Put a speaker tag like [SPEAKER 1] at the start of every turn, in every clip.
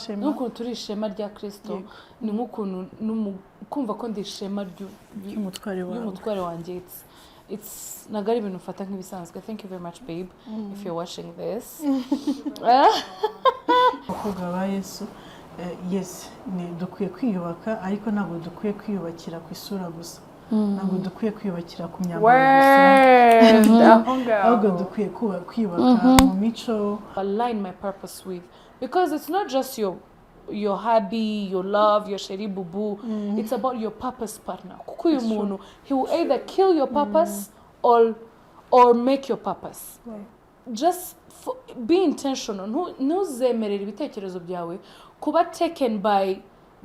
[SPEAKER 1] ishema
[SPEAKER 2] nuko turi ishema rya Kristo ni nk'ukuntu kumva ko ndi ishema y'umutware wanjye it's nagari ibintu ufata nk'ibisanzwe. Thank you very much babe if you're watching this.
[SPEAKER 1] Abakobwa ba Yesu yes ni dukwiye kwiyubaka ariko ntabwo dukwiye kwiyubakira ku isura gusa, ntabwo dukwiye kwiyubakira ku myambaro gusa, ahubwo dukwiye kwiyubaka mu mico.
[SPEAKER 2] Align my purpose with, because it's not just your hobby, your love, your sheri bubu. It's about your purpose partner. Kuko uyu muntu, he will either kill your purpose or make your purpose. Just be intentional. Ntuzemerere ibitekerezo byawe kuba taken by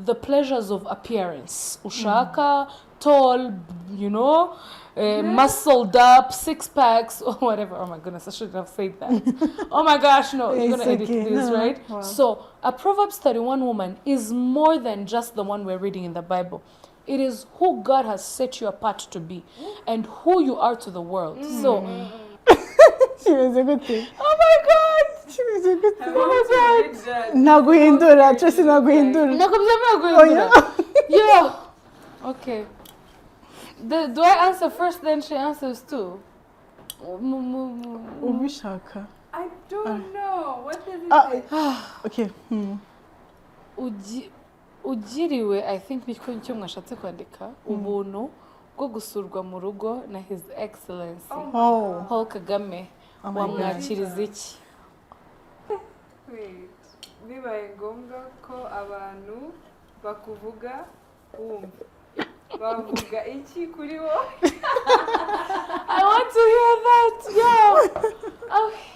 [SPEAKER 2] the pleasures of appearance. Ushaka tall, you know, muscled up, 6 packs or whatever. Oh my goodness, I shouldn't have said that. Oh my gosh, no, you're gonna edit this, right? Wow. So a Proverbs 31 woman is more than just the one we're reading in the Bible. It is who God has set you apart to be and who you are to the world. So
[SPEAKER 1] She was a good thing.
[SPEAKER 2] oh my God!
[SPEAKER 1] She was a good thing.
[SPEAKER 2] Oh my God!
[SPEAKER 1] Naguhindura, Tracy naguhindura.
[SPEAKER 2] Yeah. Okay. Do I answer first, then she answers too?
[SPEAKER 1] Ubishaka.
[SPEAKER 3] I don't know. What does it say?
[SPEAKER 1] Okay.
[SPEAKER 2] Ugiriwe, I think nicyo mwashatse kwandika, ubuntu bwo gusurwa mu rugo na His Excellency Paul Kagame. Wamwakiriza iki?
[SPEAKER 3] Wait. Bibaye ngombwa ko abantu bakuvuga wumva. Bavuga iki kuri wowe?
[SPEAKER 2] I want to hear that. Yeah. Okay.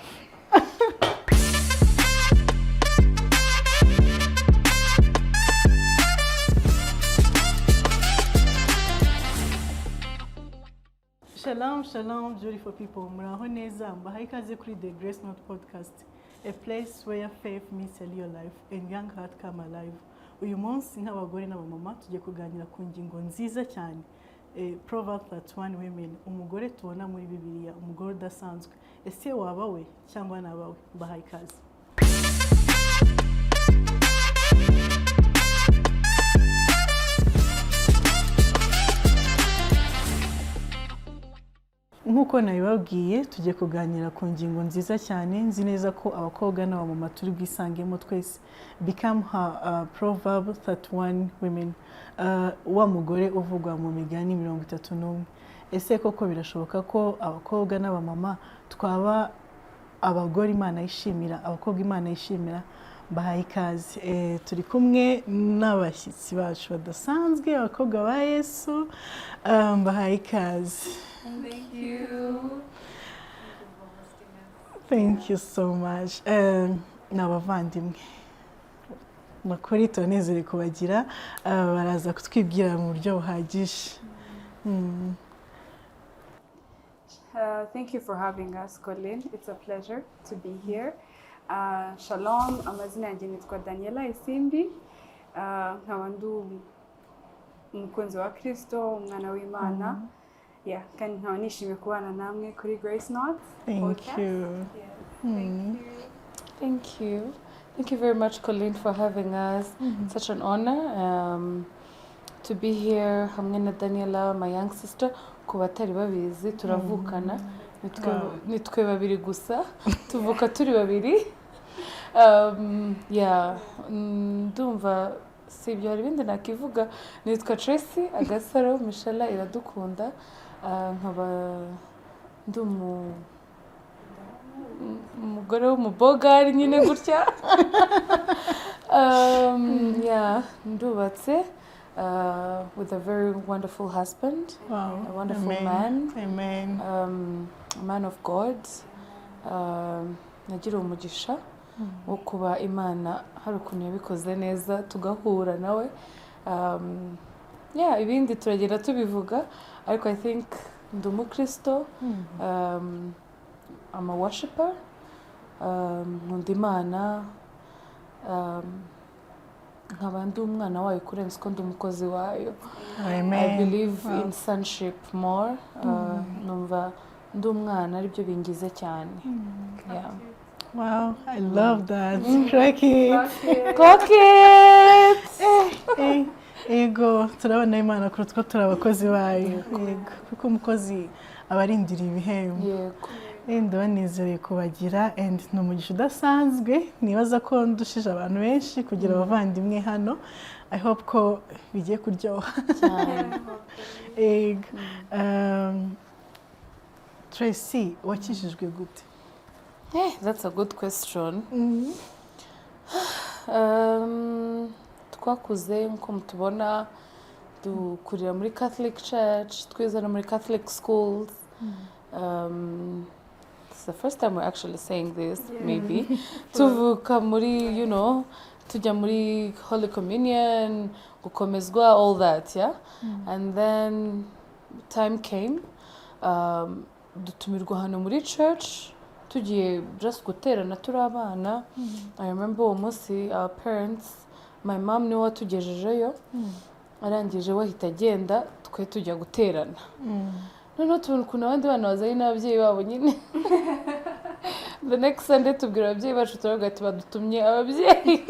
[SPEAKER 1] Shalom, beautiful people. Muraho neza, mbahaye ikaze kuri The Grace Note Podcast, a place where faith meets a real life and young heart come alive. Uyu munsi nk'abagore n'abamama tugiye kuganira ku ngingo nziza cyane, Proverbs 31 women, umugore tubona muri Bibiliya, umugore udasanzwe. Ese waba we cyangwa nabawe? Mbahaye ikaze. Nkuko nabibabwiye tugiye kuganira ku ngingo nziza cyane, nzi neza ko abakobwa n'abamama turi bwisangemo twese. Become her Proverb 31 women, wa mugore uvugwa mu Migani 31. Ese koko birashoboka ko abakobwa n'abamama twaba abagore Imana yishimira, abakobwa Imana yishimira? Mbahaye ikaze. Turi kumwe n'abashyitsi bacu badasanzwe, abakobwa ba Yesu. Mbahaye ikaze.
[SPEAKER 3] Thank you.
[SPEAKER 1] Thank you so much. N'abavandimwe makuru tunezere kubagira, baraza kutwibwira mu buryo buhagije.
[SPEAKER 3] Thank you for having us, Colin. It's a pleasure to be here. Shalom, amazina yanjye nitwa Daniela Isimbi. Nkaba ndi umukunzi wa Kristo, umwana w'Imana. Yeah, kandi nkaba nishimiye kubana namwe kuri Grace Note.
[SPEAKER 1] Thank you.
[SPEAKER 2] Thank you. Thank you very much, Colleen, for having us. Such an honor to be here. Hamwe na Daniela, my young sister. Ku batari babizi turavukana. Nitwe babiri gusa. Tuvuka turi babiri. Yeah, ndumva si ibyo hari ibindi nakivuga. Nitwa Tracy, Agasaro, Michela iradukunda. Nkaba ndi umugore w'umubogari nyine gutya. Yeah, ndubatse with a very wonderful husband.
[SPEAKER 1] Wow.
[SPEAKER 2] A wonderful man.
[SPEAKER 1] Amen.
[SPEAKER 2] A man of God. Nagira umugisha wo kuba Imana hari ukuntu yabikoze neza tugahura nawe. Yeah, ibindi turagenda tubivuga, ariko I think ndi umukristo. I'm a worshipper. Nkunda Imana. Nkaba ndi umwana wayo kurenza uko ndi umukozi wayo.
[SPEAKER 1] Amen.
[SPEAKER 2] I believe in sonship more. Numva ndi umwana aribyo bingize cyane. Yeah.
[SPEAKER 1] Wow, I love that. Crack it.
[SPEAKER 2] Clock it!
[SPEAKER 1] Ego turabona Imana kuruta ko turi abakozi bayo. Yego kuko umukozi aba arindira ibihembo.
[SPEAKER 2] Yego.
[SPEAKER 1] Ndabanezereye kubagira and ni umugisha udasanzwe nibaza ko ndushije abantu benshi kugira abavandimwe hano. I hope ko bigiye kuryoha. Ego. Tracy, wakijijwe gute?
[SPEAKER 2] That's a good question. Twakuze nko mutubona dukurira muri Catholic Church, twizana muri Catholic schools. It's the first time we're actually saying this, maybe. Tuvuka muri, tujya muri Holy Communion, gukomezwa, all that, yeah? And then time came, dutumirwa hano muri church, tugiye just guterana turi abana. I remember uwo munsi our parents, my mom niwe watugejejeyo, arangije wahita agenda, twe tujya guterana. Noneho tubona ukuntu abandi bana bazanye n'ababyeyi babo nyine. The next Sunday tubwira ababyeyi bacu turavuga ati badutumye ababyeyi.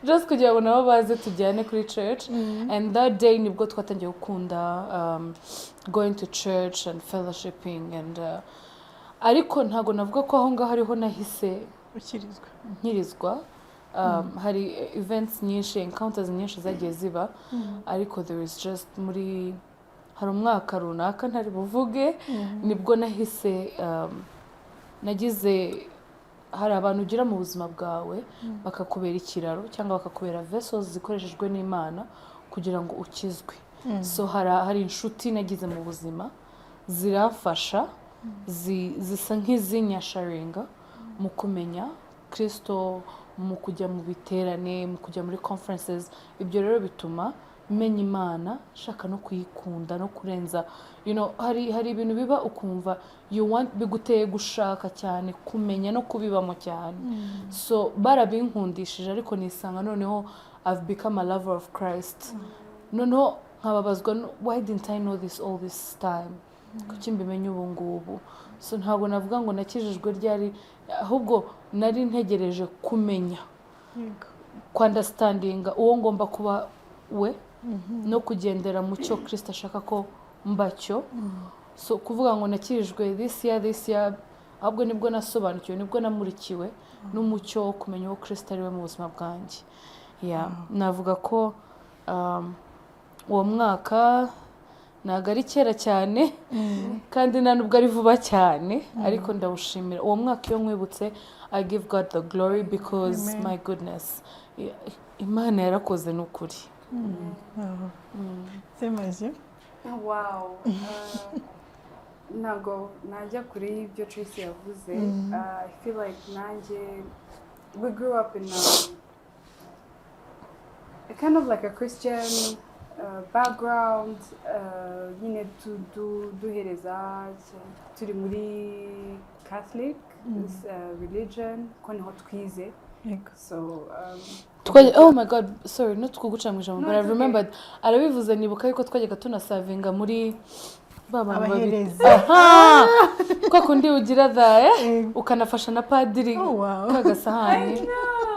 [SPEAKER 2] Just kugira ngo nabo baze tujyane kuri church. And that day nibwo twatangiye gukunda going to church and fellowshipping and ariko ntago navuga ko aho ngaho ariho nahise nkirizwa. Hari events nyinshi, encounters nyinshi zagiye ziba, ariko there is just muri hari umwaka runaka ntari buvuge nibwo nahise nagize hari abantu ugira mu buzima bwawe bakakubera ikiraro cyangwa bakakubera vessels zikoreshejwe n'Imana kugira ngo ukizwe. So hari inshuti nagize mu buzima zirafasha, zisa nk'izinyasharinga mu kumenya Kristo, mu kujya mu biterane, mu kujya muri conferences. Ibyo rero bituma menya Imana, shaka no kuyikunda no kurenza. Hari ibintu biba ukumva biguteye gushaka cyane kumenya no kubibamo cyane. So barabinkundishije ariko nisanga noneho I've become a lover of Christ. Noneho nkababazwa, why didn't I know this all this time? Kuki mbimenye ubu ngubu? So ntabwo navuga ngo nakijijwe ryari, ahubwo nari ntegereje kumenya, understanding uwo ngomba kuba we, no kugendera mu cyo Kristo ashaka ko mbacyo. So kuvuga ngo nakijijwe this year, ahubwo nibwo nasobanukiwe, nibwo namurikiwe n'umucyo wo kumenya uwo Kristo ari we mu buzima bwanjye. Navuga ko uwo mwaka ntabwo ari kera cyane kandi nta nubwo ari vuba cyane, ariko ndawushimira. Uwo mwaka iyo nkwibutse, I give God the glory because my goodness, Imana yarakoze n'ukuri.
[SPEAKER 1] Semaje?
[SPEAKER 3] Wow. Ntabwo najya kure y'ibyo Tracy yavuze. I feel like nanjye, we grew up in a kind of like a Christian background, nyine duhereza turi muri Catholic religion, ko niho twize. So
[SPEAKER 2] oh my God, sorry, not kuguca mu ijambo, but I remembered, arabivuze nibuka yuko twajyaga tunasavinga muri kwa kundi ugira ukanafasha na padiri kagasahani.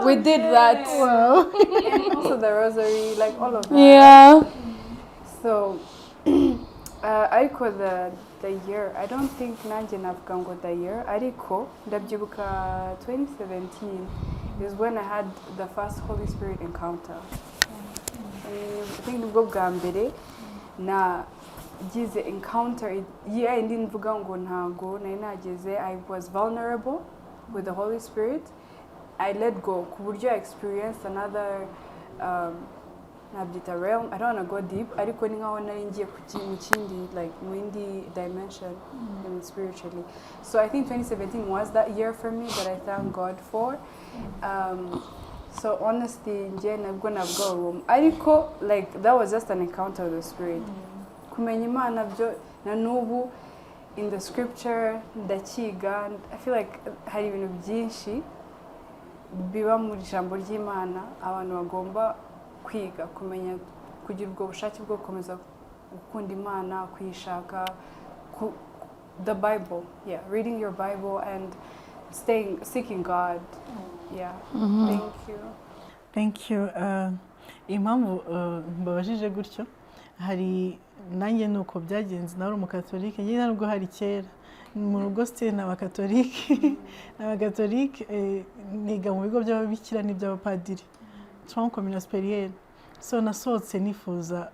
[SPEAKER 2] We did that.
[SPEAKER 3] Wow. And also the rosary, like all of that.
[SPEAKER 2] Yeah.
[SPEAKER 3] So ariko the year, I don't think nanjye navuga ngo the year, ariko ndabyibuka 2017 is when I had the first Holy Spirit encounter. I think nibwo bwa mbere nagize encounter. Yeah, indi mvuga ngo ntago nari nageze. I was vulnerable with the Holy Spirit. I let go ku buryo I experienced another nabyita realm. I don't want to go deep, ariko ni nkaho nari ngiye mu kindi, like mu yindi dimension spiritually. So I think 2017 was that year for me that I thank God for. So honestly, nje nabwo nabwo ariko like that was just an encounter with the Spirit. Kumenya Imana byo na nubu in the scripture ndakiga. I feel like hari ibintu byinshi biba mu ijambo ry'Imana abantu bagomba kwiga, kumenya, kugira ubwo bushake bwo gukomeza gukunda Imana, kuyishaka, the Bible, reading your Bible and seeking God. Yeah. Thank you.
[SPEAKER 1] Thank you. Impamvu mbabajije gutyo hari nanjye nuko byagenze nari umukatolike njye nubwo hari kera mu rugo still n'abakatolike niga mu bigo by'ababikira n'iby'abapadiri tronc communal supérieur so nasohotse nifuza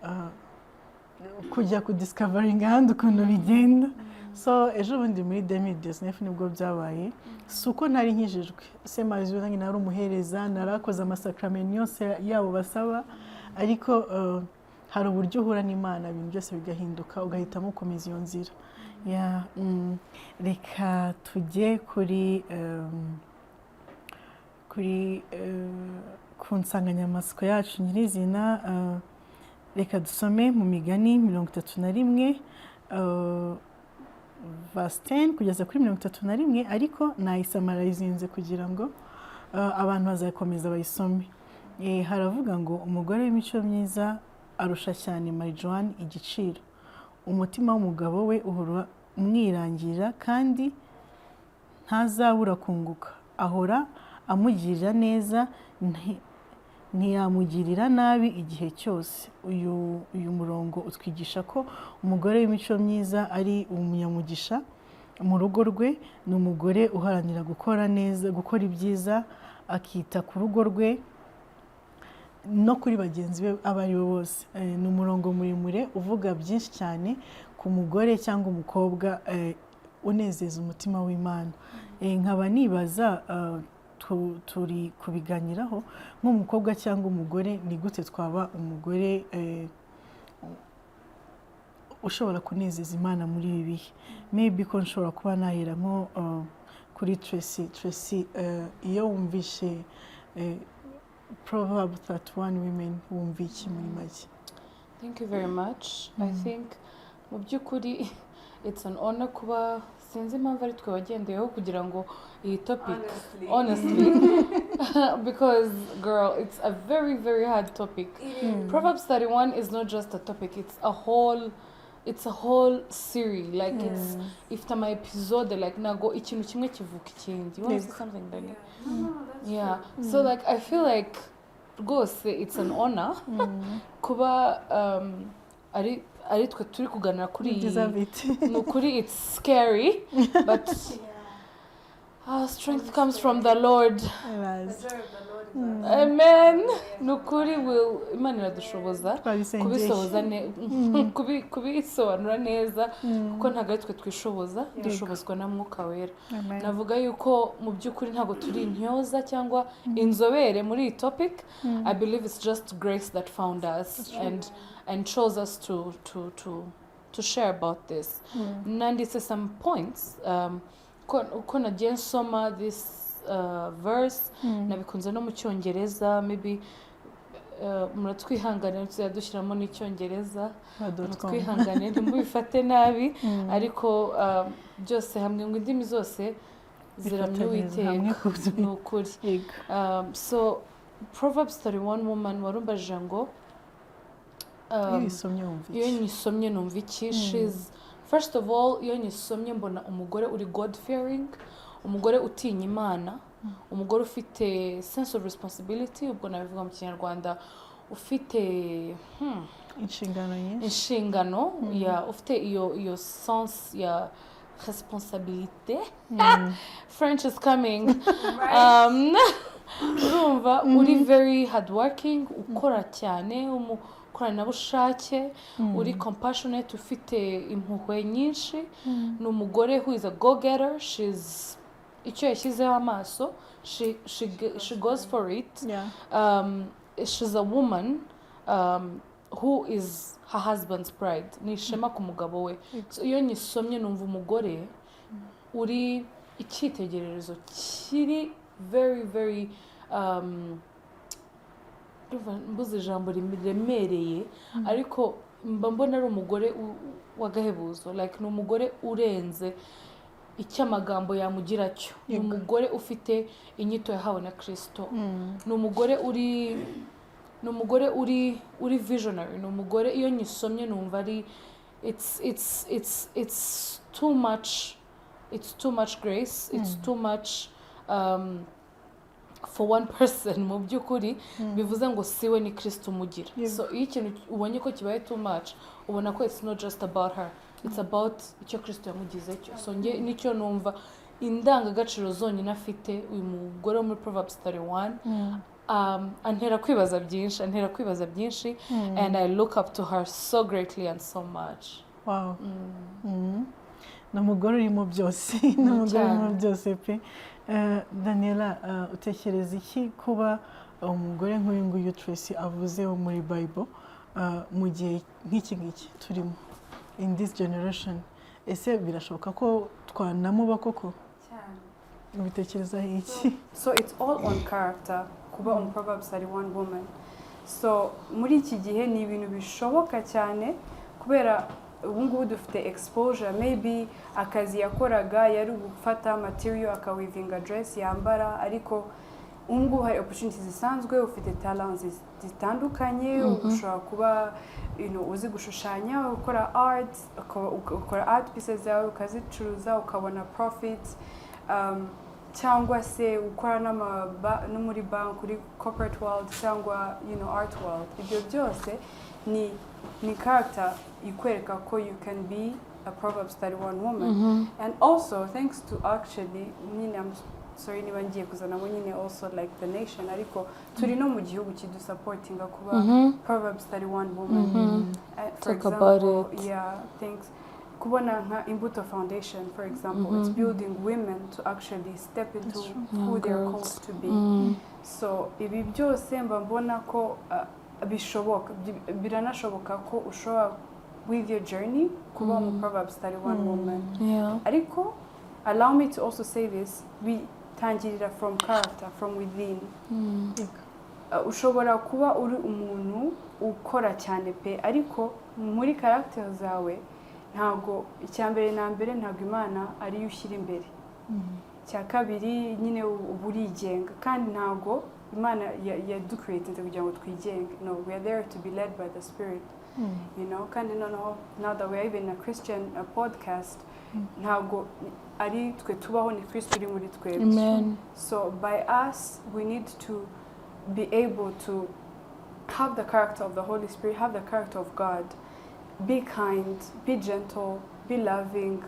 [SPEAKER 1] kujya kudiscoveringa ahandi ukuntu bigenda so ejo bundi muri 2019 nibwo byabaye si uko ntari nkijijwe se mazi nanjye nari umuhereza narakoze amasakramentu yose yabo basaba ariko hari uburyo uhura n'Imana ibintu byose bigahinduka ugahitamo gukomeza iyo nzira reka tujye ku nsanganyamatsiko yacu nyirizina reka dusome mu migani 31 verse 10 kugeza kuri 31 ariko nayisamarayizinze kugira ngo abantu bazakomeza bayisome haravuga ngo umugore w'imico myiza arusha cyane marijuwana igiciro umutima w'umugabo we uhora umwirangira kandi ntazabura kunguka ahora amugirira neza ntiyamugirira nabi igihe cyose uyu murongo utwigisha ko umugore w'imico myiza ari umunyamugisha mu rugo rwe ni umugore uharanira gukora neza gukora ibyiza akita ku rugo rwe no kuri bagenzi be abo ari bo bose ni umurongo muremure uvuga byinshi cyane ku mugore cyangwa umukobwa unezeza umutima w'Imana nkaba nibaza turi kubiganiraho nk'umukobwa cyangwa umugore ni gute twaba umugore ushobora kunezeza Imana muri ibi bihe maybe ko nshobora kuba nahera nko kuri Tracy iyo wumvishe Proverb 31 women wumva iki muri make?
[SPEAKER 2] Thank you very much. I think mu by'ukuri it's an honor kuba sinzi impamvu ari twe wagendeyeho kugira ngo iyi topic honestly because girl it's a very very hard topic. Proverbs 31 is not just a topic, it's a whole series like it's ifite ama episode like nago ikintu kimwe kivuka ikindi. You want to say something Dani? Yeah. So like I feel like rwose it's an honor kuba ari twe turi kuganira kuri nukuri it's scary but our strength comes from the Lord. Amen. Nukuri will Imana iradushoboza kubisohoza kubisobanura neza kuko ntago ari twe twishoboza dushobozwa na Mwuka Wera. Navuga yuko mu by'ukuri ntago turi intyoza cyangwa inzobere muri iyi topic. I believe it's just grace that found us and chose us to share about this. Nanditse some points uko nagiye nsoma this verse nabikunze no mu cyongereza maybe muratwihanganira tuzadushyiramo n'icyongereza twihangane ntimubifate nabi ariko byose hamwe ngo indimi zose ziramye Uwiteka ni ukuri. So Proverbs 31 woman warumbajije ngo iyo nyisomye numva iki. She's first of all iyo nyisomye mbona umugore uri God fearing, umugore utinya Imana, umugore ufite sense of responsibility ubwo nabivuga mu Kinyarwanda ufite inshingano ya ufite iyo sense ya responsabilité. French is coming. Urumva uri very hard working, ukora cyane, ukoranabushake, uri compassionate, ufite impuhwe nyinshi. Ni umugore who is a go-getter. She's icyo yashyizeho amaso, she goes for it. She's a woman who is her husband's pride. Ni ishema ku mugabo we. So iyo nyisomye numva umugore uri icyitegererezo kiri very very mbuze ijambo riremereye ariko mba mbona ari umugore w'agahebuzo, like ni umugore urenze icyo amagambo yamugira cyo. Ni umugore ufite inyito yahawe na Kristo. Ni umugore uri visionary. Ni umugore iyo nyisomye numva ari it's too much it's too much grace, it's too much for one person mu by'ukuri bivuze ngo siwe ni Kristo umugira. So iyo ikintu ubonye ko kibaye too much ubona ko it's not just about her, it's about icyo Kristo yamugize cyo. So nge nicyo numva indangagaciro zonyine afite uyu mugore wo muri Proverbs 31 antera kwibaza byinshi and I look up to her so greatly and so much.
[SPEAKER 1] Wow. N'umugore urimo byose pe. Daniela, utekereza iki kuba umugore nk'uyu nguyu Tracy avuze wo muri Bible mu gihe nk'iki ngiki turimo in this generation? Ese birashoboka ko twanamuba koko? Cyane. Ubitekereza iki?
[SPEAKER 3] So it's all on character kuba on Proverbs 31 woman. So muri iki gihe ni ibintu bishoboka cyane kubera ubu ngubu dufite exposure. Maybe akazi yakoraga yari gufata material akawivinga dress yambara, ariko ubu ngubu hari opportunities zisanzwe, ufite talents zitandukanye, ushobora kuba uzi gushushanya, ukora art, ukora art pieces zawe ukazicuruza ukabona profit, cyangwa se ukora no muri bank, kuri corporate world cyangwa art world. Ibyo byose ni character ikwereka ko you can be a Proverbs 31 woman. And also thanks to actually I'm sorry niba ngiye kuzanamo also like the nation, ariko turi no mu gihugu kidusupportinga kuba Proverbs 31 woman. For
[SPEAKER 2] Talk about it.
[SPEAKER 3] Yeah, thanks. Kubona nka Imbuto Foundation, for example, it's building women to actually step into who they're called to be. So ibi byose mbona ko bishoboka, biranashoboka ko ushobora with your journey kuba mu Proverbs 31 woman. Ariko allow me to also say this, bitangirira from character, from within. Ushobora kuba uri umuntu ukora cyane pe, ariko muri character zawe ntago icyambere na mbere ntago Imana ari ushyira imbere. Cya kabiri uburigenga, kandi ntago Imana yaducreated kugira ngo twigenge. No, we are there to be led by the Spirit. Kandi now that we are even a Christian podcast, ntago ari twe tubaho, ni Kristo uri muri twebwe.
[SPEAKER 2] Amen.
[SPEAKER 3] So by us we need to be able to have the character of the Holy Spirit, have the character of God. Be kind, be gentle, be loving.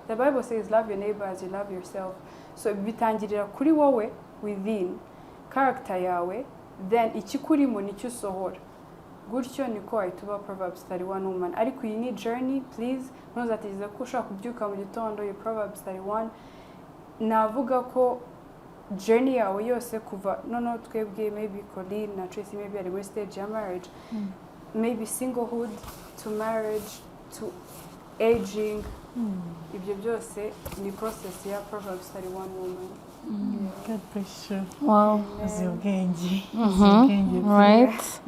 [SPEAKER 3] The Bible says love your neighbor as you love yourself. So bitangirira kuri wowe within character yawe, then ikikurimo nicyo usohora. Gutyo niko wahita Proverbs 31 woman. Ariko iyi ni journey, please ntuzategereze ko ushaka kubyuka mu gitondo you Proverbs 31. Navuga ko journey yawe yose kuva twebwe maybe Colleen na Tracy maybe ari muri stage ya marriage, maybe singlehood to marriage to aging, ibyo byose ni process ya Proverbs 31 woman.
[SPEAKER 1] God bless you.
[SPEAKER 2] Wow.
[SPEAKER 1] Uzi ubwenge.
[SPEAKER 2] Right.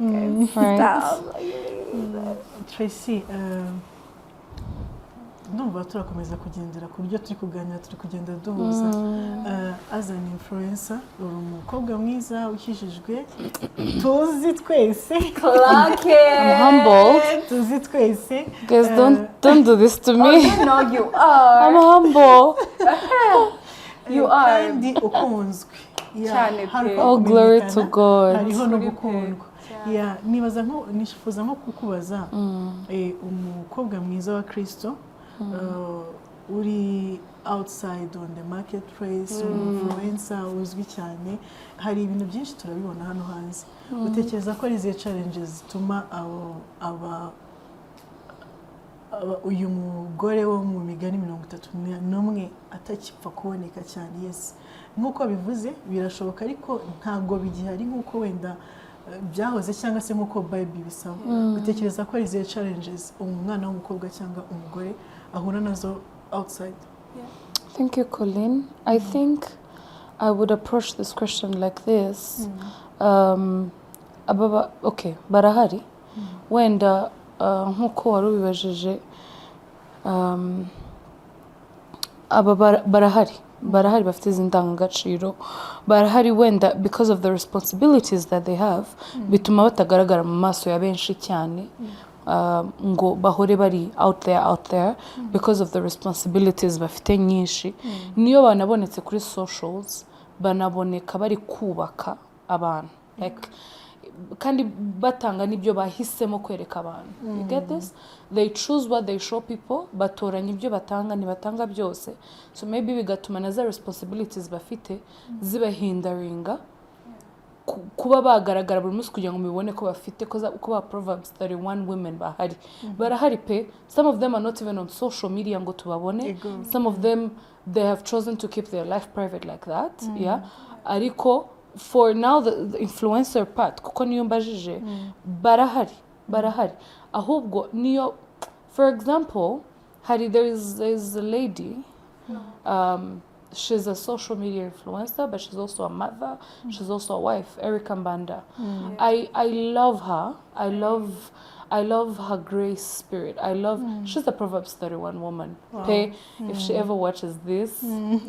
[SPEAKER 1] Tracy, ndumva turakomeza kugendera ku buryo turi kuganira, turi kugenda duhuza. As an influencer, uri umukobwa mwiza ukijijwe, tuzi twese.
[SPEAKER 2] I'm humbled.
[SPEAKER 1] Tuzi twese.
[SPEAKER 2] Guys, don't do this to me.
[SPEAKER 3] No, you are.
[SPEAKER 2] I'm humble.
[SPEAKER 3] You are.
[SPEAKER 1] Kandi ukunzwe.
[SPEAKER 2] Oh, glory to God.
[SPEAKER 1] Hariho no gukundwa. Nifuza nko kukubaza umukobwa mwiza wa Kristo, uri outside on the marketplace, influencer uzwi cyane, hari ibintu byinshi turabibona hano hanze. Utekereza ko ari izihe challenges zituma uyu mugore wo mu Migani 31 atakipfa kuboneka cyane? Yes, nkuko bivuze birashoboka, ariko ntago bigihari nkuko wenda byahoze cyangwa se nkuko Bible bisaba. Utekereza ko ari izihe challenges umwana w'umukobwa cyangwa umugore ahura nazo outside?
[SPEAKER 2] Thank you, Colleen. I think I would approach this question like this. Okay, barahari. Wenda nkuko wari ubibajije, barahari bafite izi ndangagaciro, barahari wenda because of the responsibilities that they have bituma batagaragara mu maso ya benshi cyane. ngo bahore bari out there because of the responsibilities bafite nyinshi. Niyo banabonetse kuri socials banaboneka bari kubaka abantu like kandi batanga n'ibyo bahisemo kwereka abantu. You get this? They choose what they show people, batoranya ibyo batanga ntibatanga byose. So maybe bigatuma na za responsibilities bafite zibahindaringa kuba bagaragara buri munsi kugira ngo mubibone ko bafite kuba Proverbs 31 women bahari. Barahari pe. Some of them are not even on social media ngo tubabone. Some of them they have chosen to keep their life private like that. Yeah. Ariko for now the influencer part kuko niyo mbajije barahari ahubwo niyo for example there is a lady she's a social media influencer but she's also a mother, she's also a wife, Erica Mbanda. I love her. I love her grace spirit. She's a Proverbs 31 woman. Wow. Pay if she ever watches this,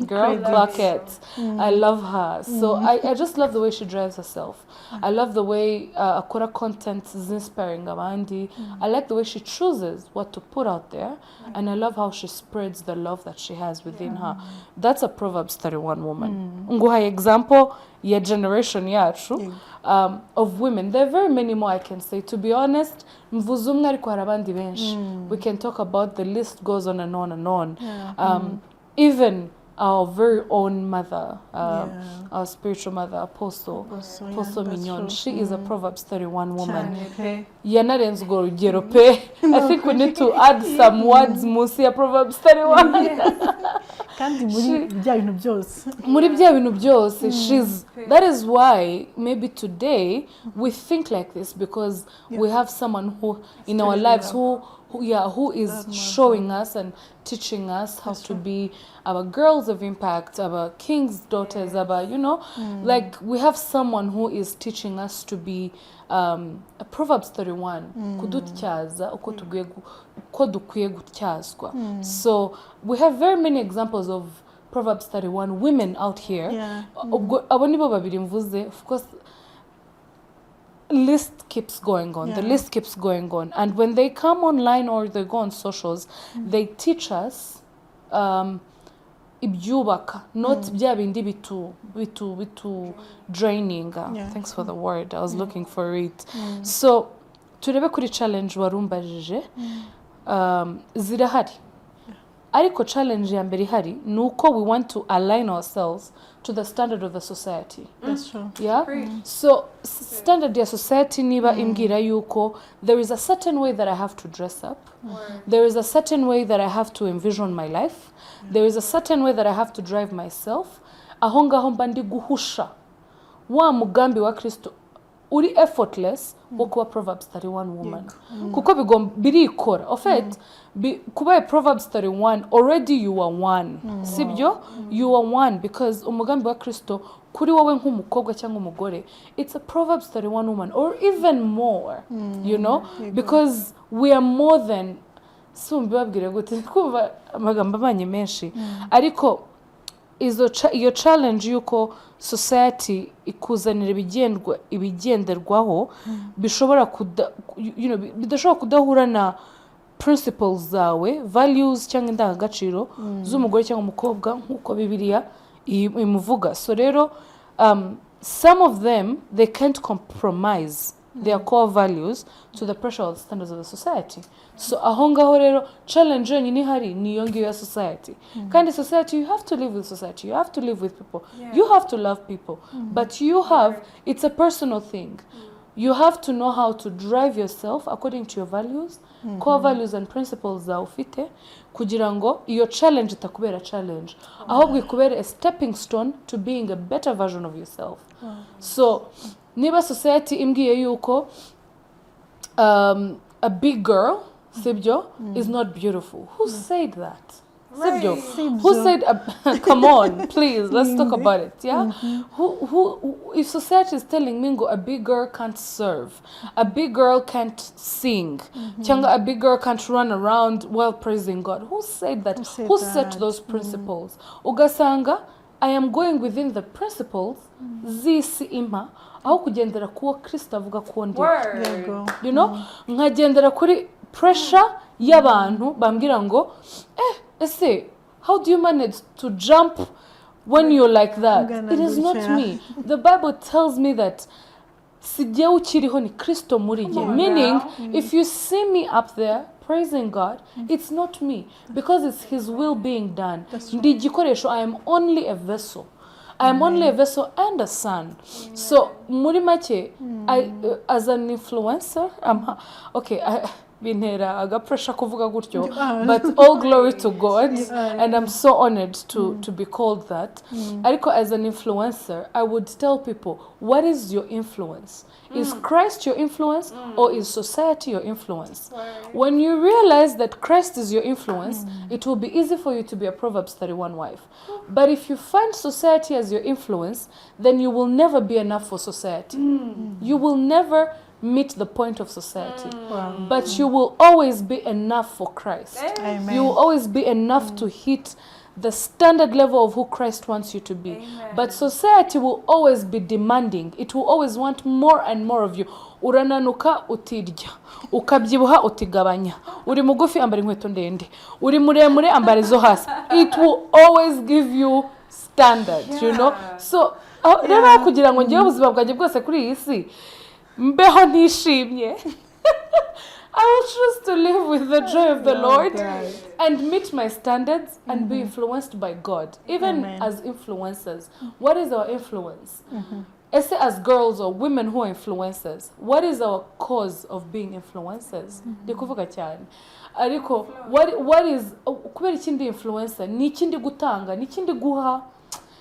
[SPEAKER 2] girl, clock it. I love her. So I just love the way she drives herself. I love the way akora content is inspiring abandi. I like the way she chooses what to put out there, and I love how she spreads the love that she has within her. That's a Proverbs 31 woman. Nguha example ya generation yacu of women. There are very many more I can say. To be honest, mvuze umwe ariko hari abandi benshi. We can talk about, the list goes on and on and on. Even our very own mother, our spiritual mother, Apostle Mignon. She is a Proverbs 31 woman. Yanarenze urwo rugero pe. I think we need to add some words musi ya Proverbs 31.
[SPEAKER 1] Kandi muri bya bintu byose.
[SPEAKER 2] Muri bya bintu byose. That is why maybe today we think like this, because we have someone who in our lives who is showing us and teaching us how to be our girls of impact, our king's daughters, our, like we have someone who is teaching us to be a Proverbs 31 kudutyaza uko dukwiye gutyazwa. So we have very many examples of Proverbs 31 women out here. Abo nibo babiri mvuze. Of course, list keeps going on. The list keeps going on. And when they come online or they go on socials, they teach us ibyubaka, not bya bindi bitu draining. Thanks for the word. I was looking for it. So turebe kuri challenge warumbajije zirahari. Ariko challenge ya mbere ihari nuko we want to align ourselves to the standard of the society.
[SPEAKER 1] That's true.
[SPEAKER 2] Yeah? So standard ya society niba imbwira yuko there is a certain way that I have to dress up. There is a certain way that I have to envision my life. There is a certain way that I have to drive myself. Aho ngaho mba ndi guhusha wa mugambi wa Kristo uri effortless wo kuba Proverbs 31 woman. Kuko birikora. Of it, kuba Proverbs 31, already you are one. Sibyo? You are one, because umugambi wa Kristo kuri wowe nk'umukobwa cyangwa umugore, it's a Proverbs 31 woman, or even more, because we are more than, mbibabwire gute kumva amagambo amanye menshi, ariko iyo challenge yuko society ikuzanira ibigenderwaho bishobora bidashobora kudahura na principles zawe, values cyangwa indangagaciro z'umugore cyangwa umukobwa nk'uko Bibiliya imuvuga. So rero some of them, they can't compromise their core values to the pressure of the standards of the society. So aho ngaho rero challenge nyine hari niyo ngiyo ya society. Kind of society, you have to live with society, you have to live with people, you have to love people, but it's a personal thing. You have to know how to drive yourself according to your values, core values and principles za ufite, kugira ngo iyo challenge itakubera challenge, ahubwo ikubere a stepping stone to being a better version of yourself. So niba society imbwiye yuko a big girl, sibyo, is not beautiful. Who said that? Sibyo. Who said come on, please, let's talk about it. Yeah? Who if society is telling me a big girl can't serve, a big girl can't sing, a big girl can't run around while praising God, who said that? Who set those principles? Ugasanga I am going within the principles zisi ima, aho kugendera kuwo Kristo avuga ko ndi.
[SPEAKER 1] Yego.
[SPEAKER 2] You know, nkagendera kuri pressure y'abantu bambwira ngo ese how do you manage to jump when you're like that? It is not me. The Bible tells me that sijye ukiriho ni Kristo muri jye. Meaning, if you see me up there praising God, it's not me, because it's His will being done. Ndi igikoresho. I am only a vessel. I am only a vessel and a son. So muri make, as an influencer, bintera agapressure kuvuga gutyo, but all glory to God, and I'm so honored to be called that. Ariko as an influencer, I would tell people, what is your influence? Is Christ your influence, or is society your influence? When you realize that Christ is your influence, it will be easy for you to be a Proverbs 31 wife. But if you find society as your influence, then you will never be enough for society. You will never meet the point of society. But you will always be enough for Christ.
[SPEAKER 1] Amen.
[SPEAKER 2] You will always be enough to hit the standard level of who Christ wants you to be. But society will always be demanding. It will always want more and more of you. Urananuka utirya, ukabyibuha utigabanya, uri mugufi ambara inkweto ndende, uri muremure ambara izo hasi. It will always give you standards, you know. So rero kugira ngo ngiye ubuzima bwanjye bwose kuri iyi si mbeho ntishimye, I will choose to live with the joy of the Lord and meet my standards and be influenced by God. Even as influencers, what is our influence? As girls or women who are influencers, what is our cause of being influencers? Ndikuvuga cyane. Ariko what is kubera ikindi influencer? Ni ikindi gutanga, ni ikindi guha.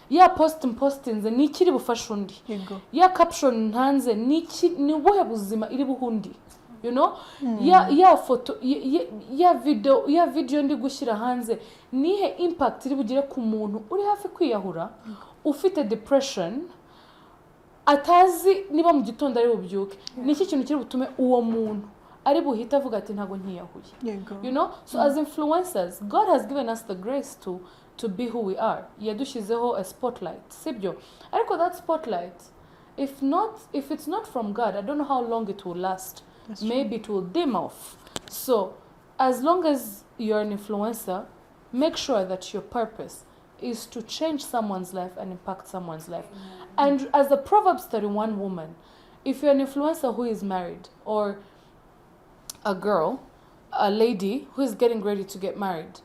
[SPEAKER 2] Ya postinze ni ikiri bufasha undi. Ya caption ntanze ni ubuhe buzima iri buhundi. You know, ya photo, ya video ndi gushyira hanze nihe impact iri bugire ku muntu uri hafi kwiyahura, ufite depression, atazi niba mu gitondo ari bubyuke. Niki kintu kiri butume uwo muntu ari buhita avuga ati ntago nkiyahuye. You know, so as influencers, God has given us the grace to be who we are. Yadushyizeho a spotlight, sibyo? Ariko that spotlight, if it's not from God, I don't know how long it will last. Maybe it will dim off. So as long as you're an influencer, make sure that your purpose is to change someone's life and impact someone's life. And as a Proverbs 31 woman, if you're an influencer who is married, or a girl, a lady who is getting ready to get married,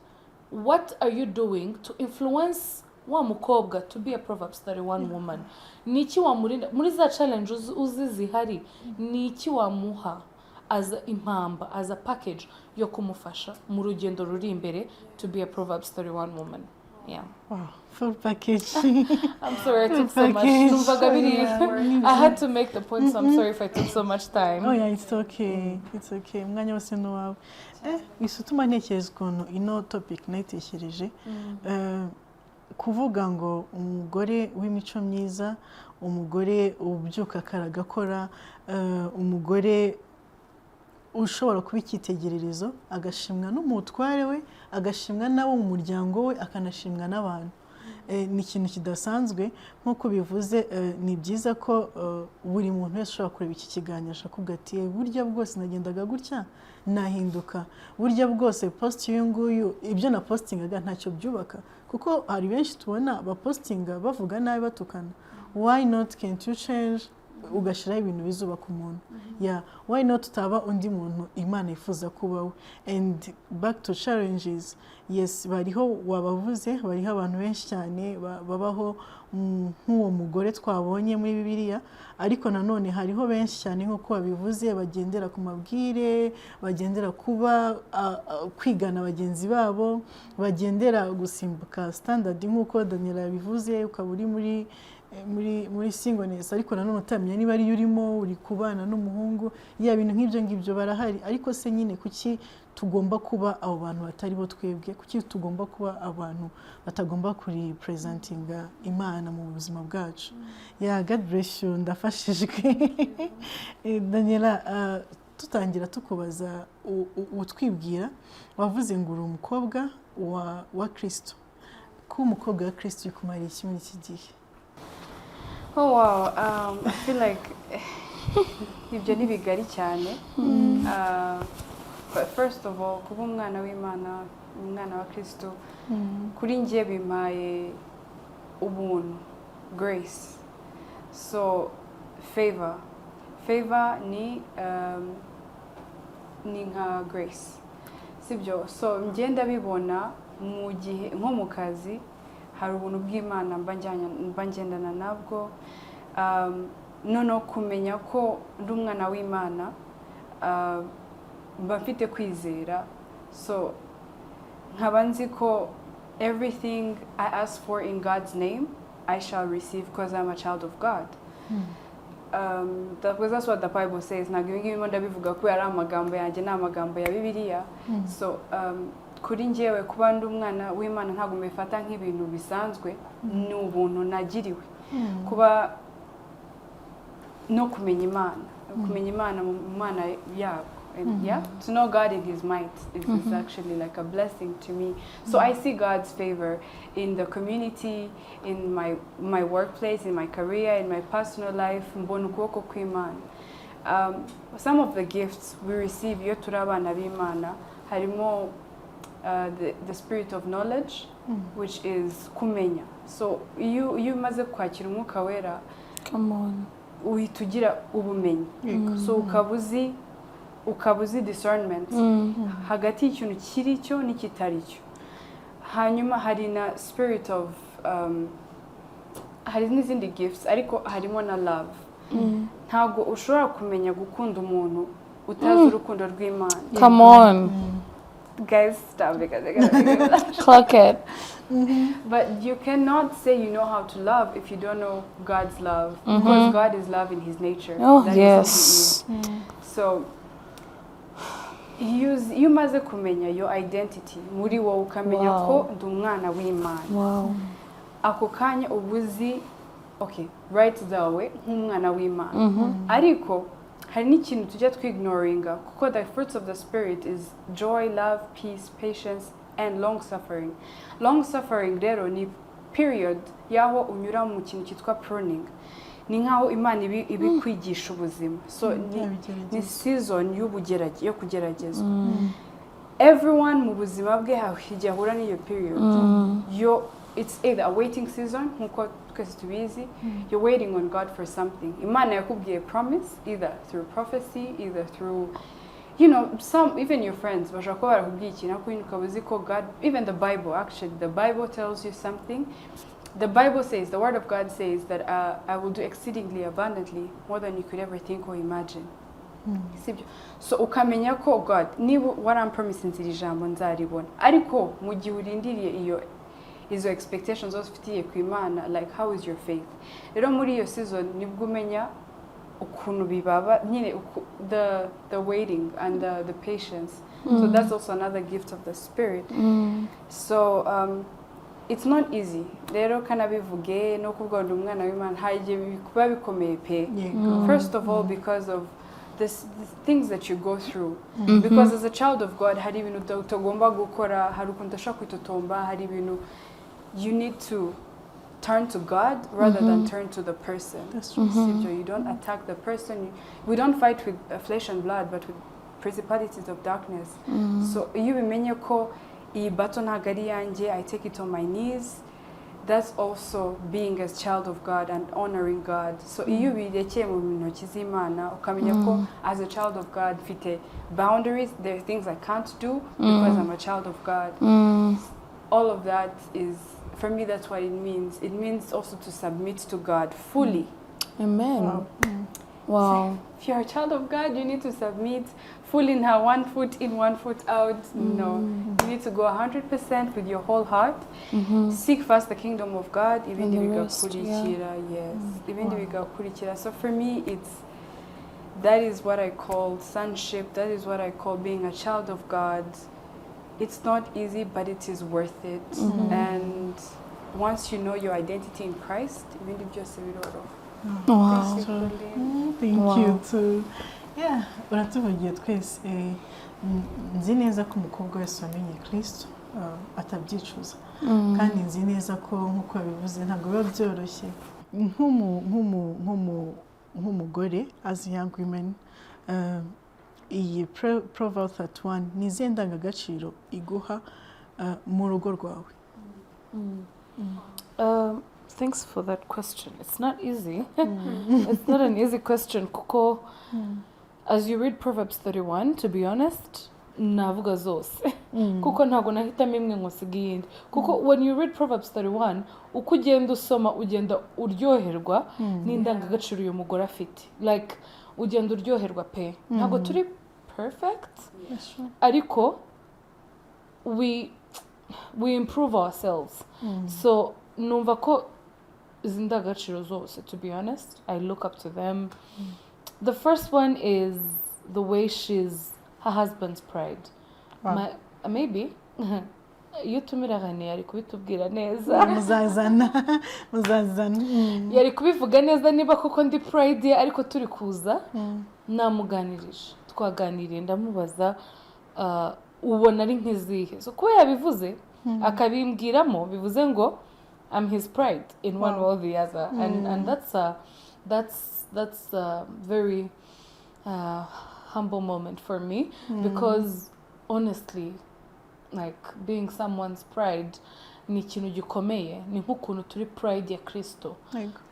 [SPEAKER 2] what are you doing to influence wa mukobwa to be a Proverbs 31 woman? Niki wamurinda muri za challenge uzi zihari, niki wamuha as impamba, as a package yo kumufasha mu rugendo ruri imbere to be a Proverbs 31 woman? Yeah.
[SPEAKER 1] Wow, full package.
[SPEAKER 2] I'm sorry I took so much. I had to make the point, so I'm sorry if I took so much time.
[SPEAKER 1] Oh yeah, it's okay. It's okay. Mwanya wose no wawe. Isutuma ntekereza ukuntu ino topic nayitekereje. Kuvuga ngo umugore w'imico myiza, umugore ubyuka kare agakora, umugore ushobora kuba icyitegererezo, agashimwa n'umutware we, agashimwa n'abo mu muryango we, akanashimwa n'abantu. Ni ikintu kidasanzwe nk'uko bivuze. Ni byiza ko buri muntu wese ushobora kureba iki kiganiro akakubwira ati burya bwose nagendaga gutya nahinduka, burya bwose post y'uyu nguyu ibyo na postingaga ntacyo byubaka, kuko hari benshi tubona bapostinga bavuga nabi batukana. Why not can't you change ugashiraho ibintu bizubaka umuntu? Yeah, why not utaba undi muntu Imana ifuza kubaho? And back to challenges, yes, bariho wabavuze, bariho abantu benshi cyane babaho nk'uwo mugore twabonye muri Bibiliya, ariko nanone hariho benshi cyane nk'uko babivuze bagendera ku mabwire, bagendera kuba kwigana bagenzi babo, bagendera gusimbuka standard nk'uko Daniel yabivuze, ukaba uri muri singleness ariko nanone utamenya niba ari urimo uri kubana n'umuhungu. Ya bintu nk'ibyo ngibyo barahari, ariko se nyine kuki tugomba kuba abo bantu batari bo twebwe? Kuki tugomba kuba abantu batagomba kuri presentinga Imana mu buzima bwacu? Yeah, God bless you. Ndafashijwe. Daniela, tutangira tukubaza utwibwira, wavuze ngo uri umukobwa wa Kristo. Ko umukobwa wa Kristo yikumariye iki muri iki gihe?
[SPEAKER 3] Oh wow, I feel like ibyo ni bigari cyane. But first of all, kuba umwana w'Imana, umwana wa Kristo, kuri njye bimpaye ubuntu, grace. So favor ni nka grace, sibyo? So ngenda bibona mu gihe nko mu kazi hari ubuntu bw'Imana mba ngendana nabwo, noneho kumenya ko ndi umwana w'Imana, mba mfite kwizera. So nkaba nzi ko everything I ask for in God's name I shall receive because I'm a child of God. That's what the Bible says. Ntabwo ibi ngibi ndabivuga ko ari amagambo yanjye, ni amagambo ya Bibiliya. So kuri njyewe kuba ndi umwana w'Imana ntabwo mbifata nk'ibintu bisanzwe, ni ubuntu nagiriwe. Kuba no kumenya Imana mu Mana yabo. And yeah, to know God in His might is actually like a blessing to me. So I see God's favor in the community, in my workplace, in my career, in my personal life. Mbona ukuboko kw'Imana. Some of the gifts we receive iyo turi abana b'Imana harimo the spirit of knowledge, which is kumenya. So iyo umaze kwakira Umwuka Wera,
[SPEAKER 2] Come on.
[SPEAKER 3] uhita ugira ubumenyi. So ukaba uzi discernment hagati y'ikintu kiri cyo n'ikitari cyo. Hanyuma hari na spirit of hari n'izindi gifts, ariko harimo na love. Ntabwo ushobora kumenya gukunda umuntu utazi urukundo rw'Imana.
[SPEAKER 2] Come on.
[SPEAKER 3] Guys, stop because I gotta
[SPEAKER 2] Clock it.
[SPEAKER 3] But you cannot say you know how to love if you don't know God's love, because God is love in His nature.
[SPEAKER 2] Oh,
[SPEAKER 3] That
[SPEAKER 2] yes.
[SPEAKER 3] is who He is. So you maze kumenya your identity muri wowe, ukamenya ko ndi umwana w'Imana.
[SPEAKER 2] Wow.
[SPEAKER 3] Ako kanya ubuzi okay, right zawe nk'umwana w'Imana. Ariko hari n'ikintu tujya twignoringa, kuko the fruits of the spirit is joy, love, peace, patience and long suffering. Long suffering rero ni period yaho unyura mu kintu cyitwa pruning. Ni nkaho Imana ibikwigisha ubuzima. So ni season yo kugeragezwa. Everyone mu buzima bwe hajya ahura n'iyo period. It's either a waiting season, nkuko twese tubizi, you're waiting on God for something. Imana yakubwiye promise, either through prophecy, either through, you know, some, even your friends, bashobora kuba barakubwiye ikintu ariko ukaba uzi ko God, even the Bible, actually, the Bible tells you something. The Bible says, the Word of God says that I will do exceedingly abundantly, more than you could ever think or imagine. So ukamenya ko God, niba warampromise iri jambo nzaribona. Ariko mu gihe urindiriye izo expectations zose ufitiye ku Imana, like how is your faith? Rero muri iyo season nibwo umenya ukuntu bibaba nyine the waiting and the patience. So that's also another gift of the Spirit. So it's not easy. Rero kanabivuge no kuvuga ndi umwana w'Imana haje kuba bikomeye pe. First of all, because of the things that you go through. Because as a child of God, hari ibintu utagomba gukora, hari ukuntu udashaka kwitotomba, hari ibintu you need to turn to God rather than turn to the person.
[SPEAKER 1] That's true.
[SPEAKER 3] So you don't attack the person. We don't fight with flesh and blood, but with principalities of darkness. So iyo bimenye ko iyi bato ntabwo ari yanjye, I take it on my knees. That's also being as child of God and honoring God. So iyo birekeye mu ntoki z'Imana, ukamenya ko as a child of God mfite boundaries, there are things I can't do because I'm a child of God. All of that is, for me, that's what it means. It means also to submit to God fully.
[SPEAKER 2] Amen. Wow.
[SPEAKER 3] So if you're a child of God, you need to submit fully, now 1 foot in, 1 foot out. No, you need to go 100% with your whole heart. Seek first the kingdom of God. Even So for me, that is what I call sonship. That is what I call being a child of God. It's not easy, but it is worth it. And once you know your identity in Christ, even if just
[SPEAKER 2] Wow.
[SPEAKER 1] Thank you too. Yeah, uratuvugiye twese nzi neza ko umukobwa wese wamenye Kristo atabyicuza. Kandi nzi neza ko nkuko bivuze ntabwo biba byoroshye. nk'umugore as a young woman, iyi proverb 31 ni izihe ndangagaciro iguha mu rugo rwawe?
[SPEAKER 2] Thanks for that question. It's not easy. It's not an easy question kuko as you read Proverbs 31, to be honest, navuga zose kuko ntago nahitamo imwe ngo sige iyindi kuko when you read Proverbs 31 uko ugenda usoma ugenda uryoherwa n'indangagaciro uyu mugore afite, like ugenda uryoherwa pe. Ntago turi perfect ariko we improve ourselves. So numva ko izi ndangagaciro zose, to be honest, I look up to them. The first one is the way she's her husband's pride.
[SPEAKER 1] Wow.
[SPEAKER 2] Maybe iyo tumiragane yari kubitubwira neza,
[SPEAKER 1] muzazana
[SPEAKER 2] yari kubivuga neza niba koko ndi pride ye, ariko turi kuza namuganirije, twaganiriye ndamubaza ubona ari nk'izihe. So kuba yabivuze akabimbwiramo bivuze ngo I'm his pride in one way or the other. And that's a very humble moment for me because honestly, like being someone's pride ni ikintu gikomeye, ni nk'ukuntu turi pride ya Kristo.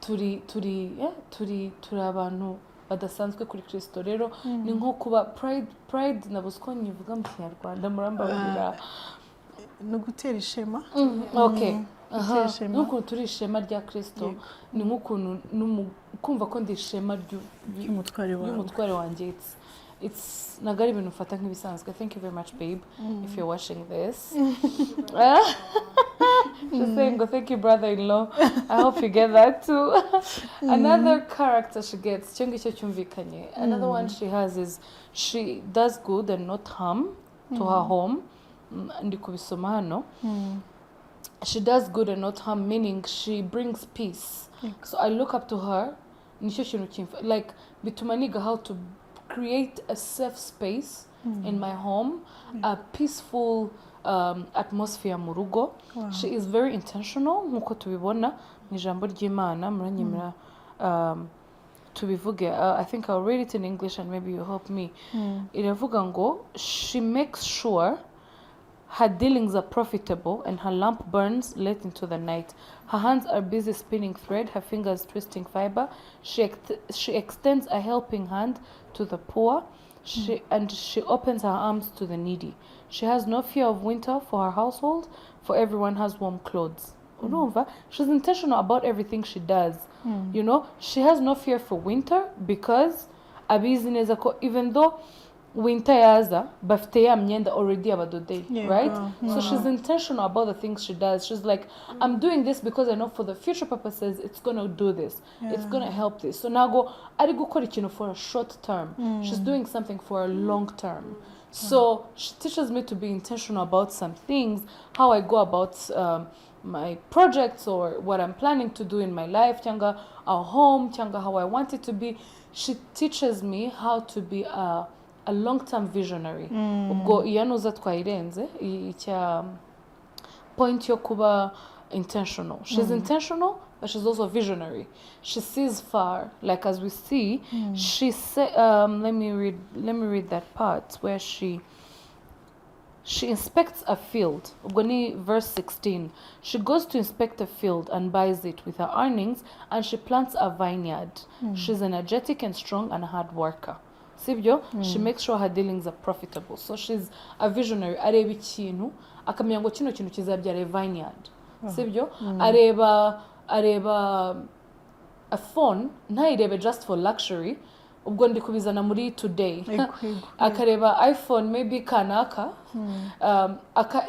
[SPEAKER 2] Turi abantu badasanzwe kuri Kristo. Rero ni nko kuba pride nabuze ko nyivuga mu Kinyarwanda, murambabarira.
[SPEAKER 1] No gutera ishema.
[SPEAKER 2] Okay. Nuko turi ishema rya Kristo, ni nk'ukuntu kumva ko ndi ishema ry'umutware wanjye. It's nagari ibintu ufata nk'ibisanzwe. Thank you very much, babe, if you're watching this. She's saying, oh, thank you, brother-in-law. I hope you get that too. Another character she gets, another one she has is she does good and not harm to her home. She does good and not harm, meaning she brings peace. So I look up to her, like bitumaniga how to create a safe space in my home, a peaceful atmosphere mu rugo. She is very intentional, nkuko tubibona mu ijambo ry'Imana. Muranyemera tubivuge. I think I'll read it in English and maybe you help me. Iravuga ngo she makes sure her dealings are profitable and her lamp burns late into the night. Her hands are busy spinning thread, her fingers twisting fiber. She extends a helping hand to the poor, and she opens her arms to the needy. She has no fear of winter for her household, for everyone has warm clothes. She's intentional about everything she does. You know, she has no fear for winter because abizi neza ko even though winter yaza bafite ya myenda already abadodeye, right? So she's intentional about the things she does. She's like, I'm doing this because I know for the future purposes it's gonna do this, it's gonna help this. So nago ari gukora ikintu for a short term, she's doing something for a long term. So she teaches me to be intentional about some things, how I go about my projects or what I'm planning to do in my life, cyangwa our home, cyangwa how I want it to be. She teaches me how to be a long-term visionary. Ubwo iyanuza twayirenze icya point yo kuba intentional. She's intentional, but she's also visionary. She sees far, like as we see. She say, let me read that part where she inspects a field. Ubwo ni verse 16. She goes to inspect a field and buys it with her earnings, and she plants a vineyard. She's energetic and strong and a hard worker. Sibyo? She makes sure her dealings are profitable. So she's a visionary. Areba ikintu akamenya ngo kino kintu kizabyara vineyard. Sibyo? Areba a phone ntayirebe just for luxury. Ubwo ndi kubizana muri today. Akareba iPhone maybe kanaka.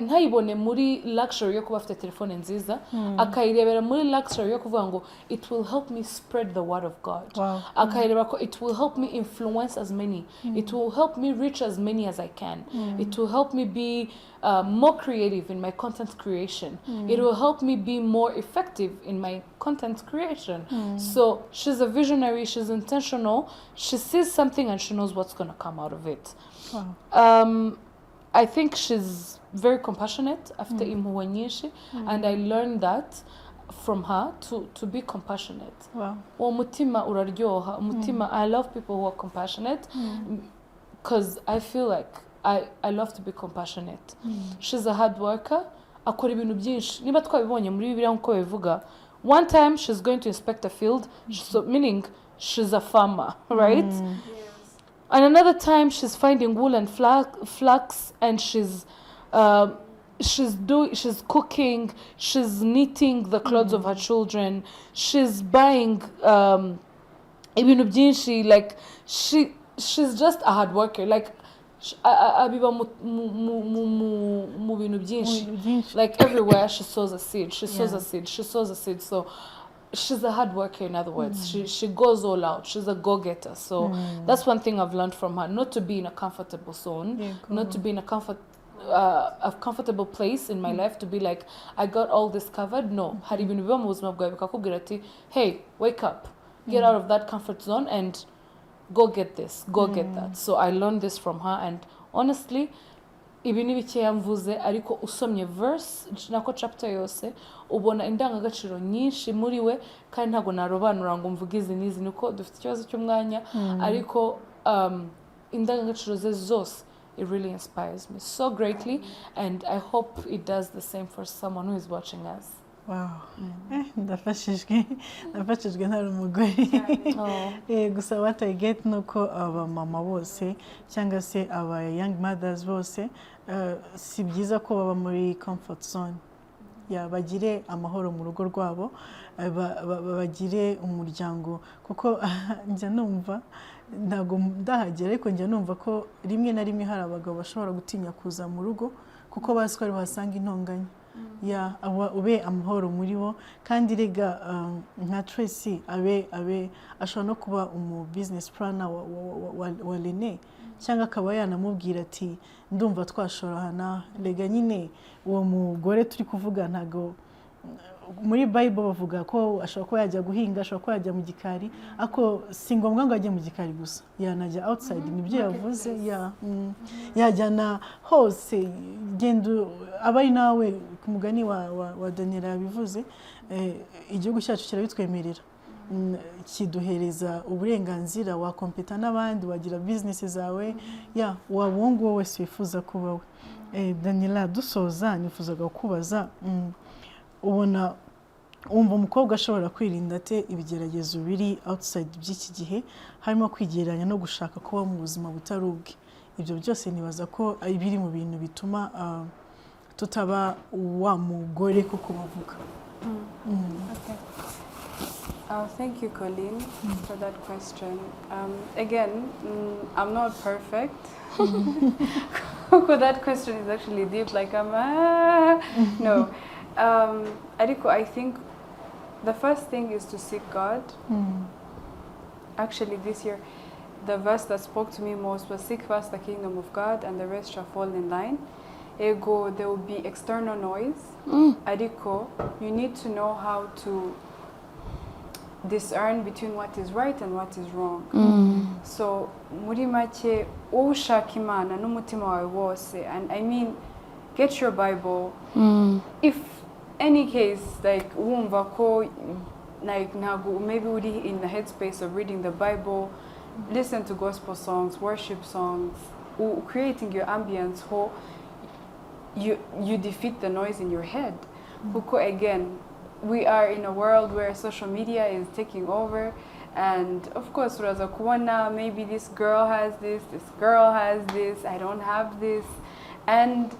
[SPEAKER 2] Ntayibone muri luxury yo kuba afite telefone nziza. Akayirebera muri luxury yo kuvuga ngo it will help me spread the word of God. Akayireba ko it will help me influence as many. It will help me reach as many as I can. It will help me be more creative in my content creation. It will help me be more effective in my content creation. So she's a visionary, she's intentional, she sees something and she knows what's going to come out of it. I think she's very compassionate after imhuwe nyinshi, and I learned that from her to be compassionate.
[SPEAKER 1] Wow.
[SPEAKER 2] Uwo mutima uraryoha, umutima, I love people who are compassionate because I feel like I love to be compassionate. She's a hard worker, akora ibintu byinshi. Niba twabibonye muri Bibiliya nkuko bivuga, one time she's going to inspect a field, so meaning she's a farmer, right? And another time she's finding wool and flax, and she's cooking, she's knitting the clothes of her children, she's buying ibintu byinshi, like she's just a hard worker, like abiba mu bintu byinshi, like everywhere she sows a seed, she sows a seed, so she's a hard worker, in other words. She goes all out. She's a go-getter. So that's one thing I've learned from her, not to be in a comfortable zone, not to be in a comfortable place in my life, to be like, I got all this covered. No. Hari ibintu biba mu buzima bwawe bikakubwira ati, hey, wake up, get out of that comfort zone and go get this, go get that. So I learned this from her, and honestly, ibi ni bikeya mvuze, ariko usomye verse nako chapter yose ubona indangagaciro nyinshi muri we, kandi ntago narobanura ngo mvuge izi n'izi, niko dufite ikibazo cy'umwanya, ariko indangagaciro ze zose, it really inspires me so greatly, and I hope it does the same for someone who is watching us.
[SPEAKER 1] Wow. Ndafashijwe ntari umugore. Gusa what I get nuko aba mama bose cyangwa se aba young mothers bose si byiza ko baba muri comfort zone. Bagire amahoro mu rugo rwabo, bagire umuryango, kuko njya numva ntago ndahagera, ariko njya numva ko rimwe na rimwe hari abagabo bashobora gutinya kuza mu rugo kuko bazi ko ari bahasanga intonganya. Ube amahoro muri bo, kandi rega nka Tracy abe ashobora no kuba umu business planner wa Lene, cyangwa akaba yanamubwira ati ndumva twashorahana. Rega nyine uwo mugore turi kuvuga ntago muri Bible bavuga ko ashobora kuba yajya guhinga, ashobora kuba yajya mu gikari, ako si ngombwa ngo ajye mu gikari gusa, yanajya outside, nibyo yavuze. Yajyana hose, genda abari nawe, ku mugani wa Daniela yabivuze. Igihugu cyacu kirabitwemerera, kiduhereza uburenganzira, wakompeta n'abandi, wagira business zawe, wabongo wese wifuza kubawe. Daniela, dusoza nifuzaga kubaza, ubona umva umukobwa ashobora kwirinda ate ibigeragezo biri outside by'iki gihe, harimo kwigereranya no gushaka kuba mu buzima butari ubwe? Ibyo byose nibaza ko biri mu bintu bituma tutaba wa mugore kuko bavuga.
[SPEAKER 3] Okay. Thank you, Colleen, for that question. Again, I'm not perfect. That question is actually deep, like no. I think the first thing is to seek God. Actually, this year, the verse that spoke to me most was, seek first the kingdom of God and the rest shall fall in line. Ego, there will be external noise. Ariko, you need to know how to discern between what is right and what is wrong. So, muri make, ushaka Imana n'umutima wawe wose, and I mean, get your Bible. If any case, like wumva ko, like nago, maybe uri in the headspace of reading the Bible, listen to gospel songs, worship songs, creating your ambience, ho, you defeat the noise in your head. Kuko again, we are in a world where social media is taking over, and of course, uraza kubona, maybe this girl has this girl has this, I don't have this, and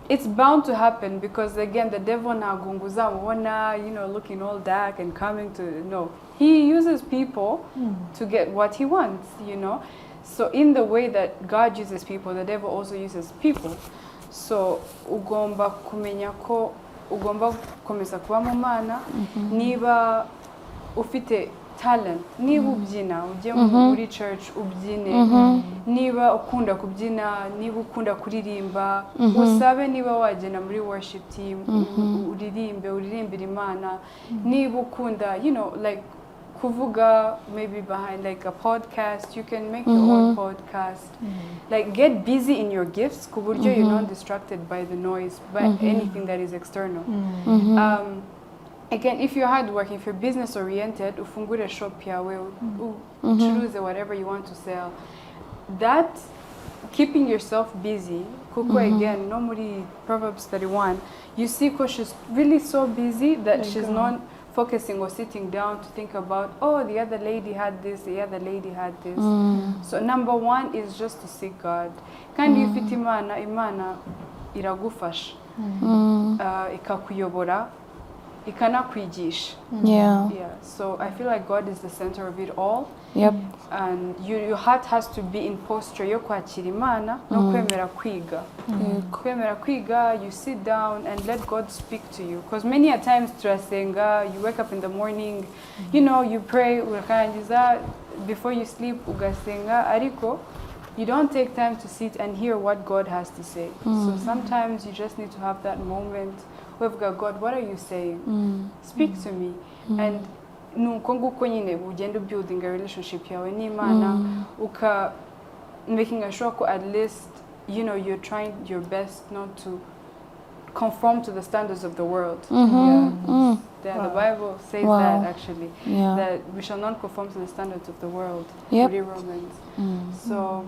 [SPEAKER 3] it's bound to happen because again, the devil nagunguza mubona, looking all dark and coming to, no. He uses people to get what he wants, So in the way that God uses people, the devil also uses people. So ugomba kumenya ko ugomba gukomeza kuba mu Mana, niba ufite talent, niba ubyina ujye muri church ubyine, niba ukunda kubyina, niba ukunda kuririmba, usabe, niba wagena muri worship team uririmbira Imana, niba ukunda, like kuvuga, maybe behind like a podcast, you can make your own podcast. Like get busy in your gifts, ku buryo you're not distracted by the noise, by anything that is external. again, if you're hardworking, if you're business oriented, ufungure shop yawe, uchuruze whatever you want to sell. That keeping yourself busy, kuko again, no muri Proverbs 31, you see ko she's really so busy that she's not focusing or sitting down to think about, oh, the other lady had this, the other lady had this. So number one is just to seek God. Kandi ufite Imana iragufasha, ikakuyobora, ikanakwigisha.
[SPEAKER 2] Yeah.
[SPEAKER 3] So I feel like God is the center of it all.
[SPEAKER 2] Yep.
[SPEAKER 3] And your heart has to be in posture yo kwakira Imana no kwemera kwiga. Kwemera kwiga, you sit down and let God speak to you. Because many a times turasenga, you wake up in the morning, you know, you pray, urakangiza, before you sleep ugasenga, ariko you don't take time to sit and hear what God has to say. So sometimes you just need to have that moment where God, what are you saying? Speak to me. And nuko nguko nyine ugenda building a relationship yawe n'Imana, making sure ko at least, you know, you're trying your best not to conform to the standards of the world. The Bible says that actually, that we shall not conform to the standards of the world. Romans. So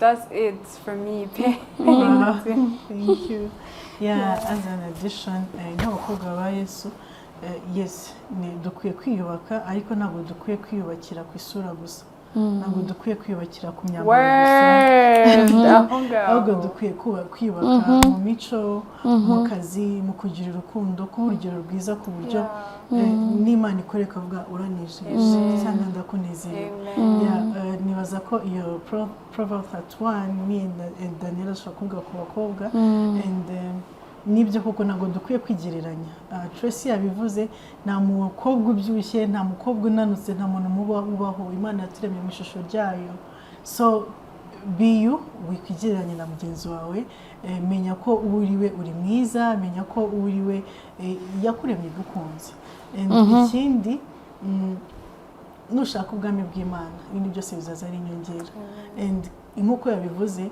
[SPEAKER 3] that's it for me.
[SPEAKER 1] Thank you. As an addition, nk'abakobwa ba Yesu, yes, dukwiye kwiyubaka, ariko ntabwo dukwiye kwiyubakira ku isura gusa, ntabwo dukwiye kwiyubakira ku myambaro gusa, ahubwo dukwiye kwiyubaka mu mico, mu kazi, mu kugira urukundo, kuba urugero rwiza ku buryo n'Imana ikoreka avuga uranejeje cyangwa ndakunezerewe. Nibaza ko iyo Proverbs 31 me and Daniela ashobora ku bakobwa, and nibyo koko ntabwo dukwiye kwigereranya. Tracy yabivuze, nta mukobwa ubyibushye, nta mukobwa unanutse, nta muntu ubaho. Imana yaturemye mu ishusho ryayo. So be you, wikwigereranya na mugenzi wawe. Menya ko uriwe uri mwiza, menya ko uriwe yakuremye gukunze. Ikindi, nushaka ubwami bw'Imana, ibintu byose bizaza ari inyongera. And nk'uko yabivuze,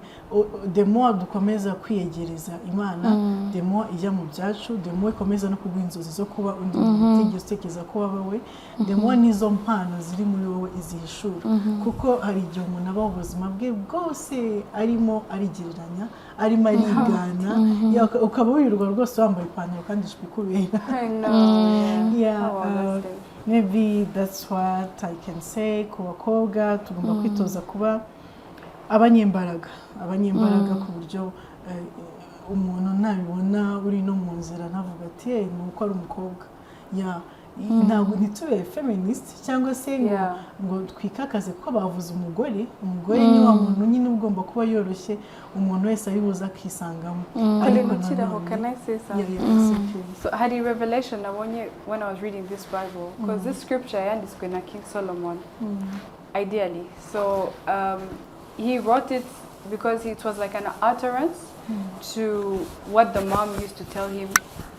[SPEAKER 1] the more dukomeza kwiyegereza Imana, the more ijya mu byacu, the more ikomeza no kuguha inzozi zo kuba undi muntu utekereza ko wabawe, the more n'izo mpano ziri muri wowe izihishura. Kuko hari igihe umuntu aba ubuzima bwe bwose arimo arigereranya, arimo arigana, ukaba wirirwa rwose wambaye ipantaro kandi ijipo ikubera. Maybe that's what I can say. Ku bakobwa tugomba kwitoza kuba abanyembaraga ku buryo umuntu nabibona uri no mu nzira navuga ati nuko ari umukobwa. Ntabwo ntitube feminist cyangwa se ngo twikakaze ko bavuze umugore ni wa muntu nyine ugomba kuba yoroshye, umuntu wese ari buza akisangamo.
[SPEAKER 3] Can I say something? So had a revelation nabonye when I was reading this Bible, because this scripture yanditswe na King Solomon, ideally. So he wrote it because it was like an utterance to what the mom used to tell him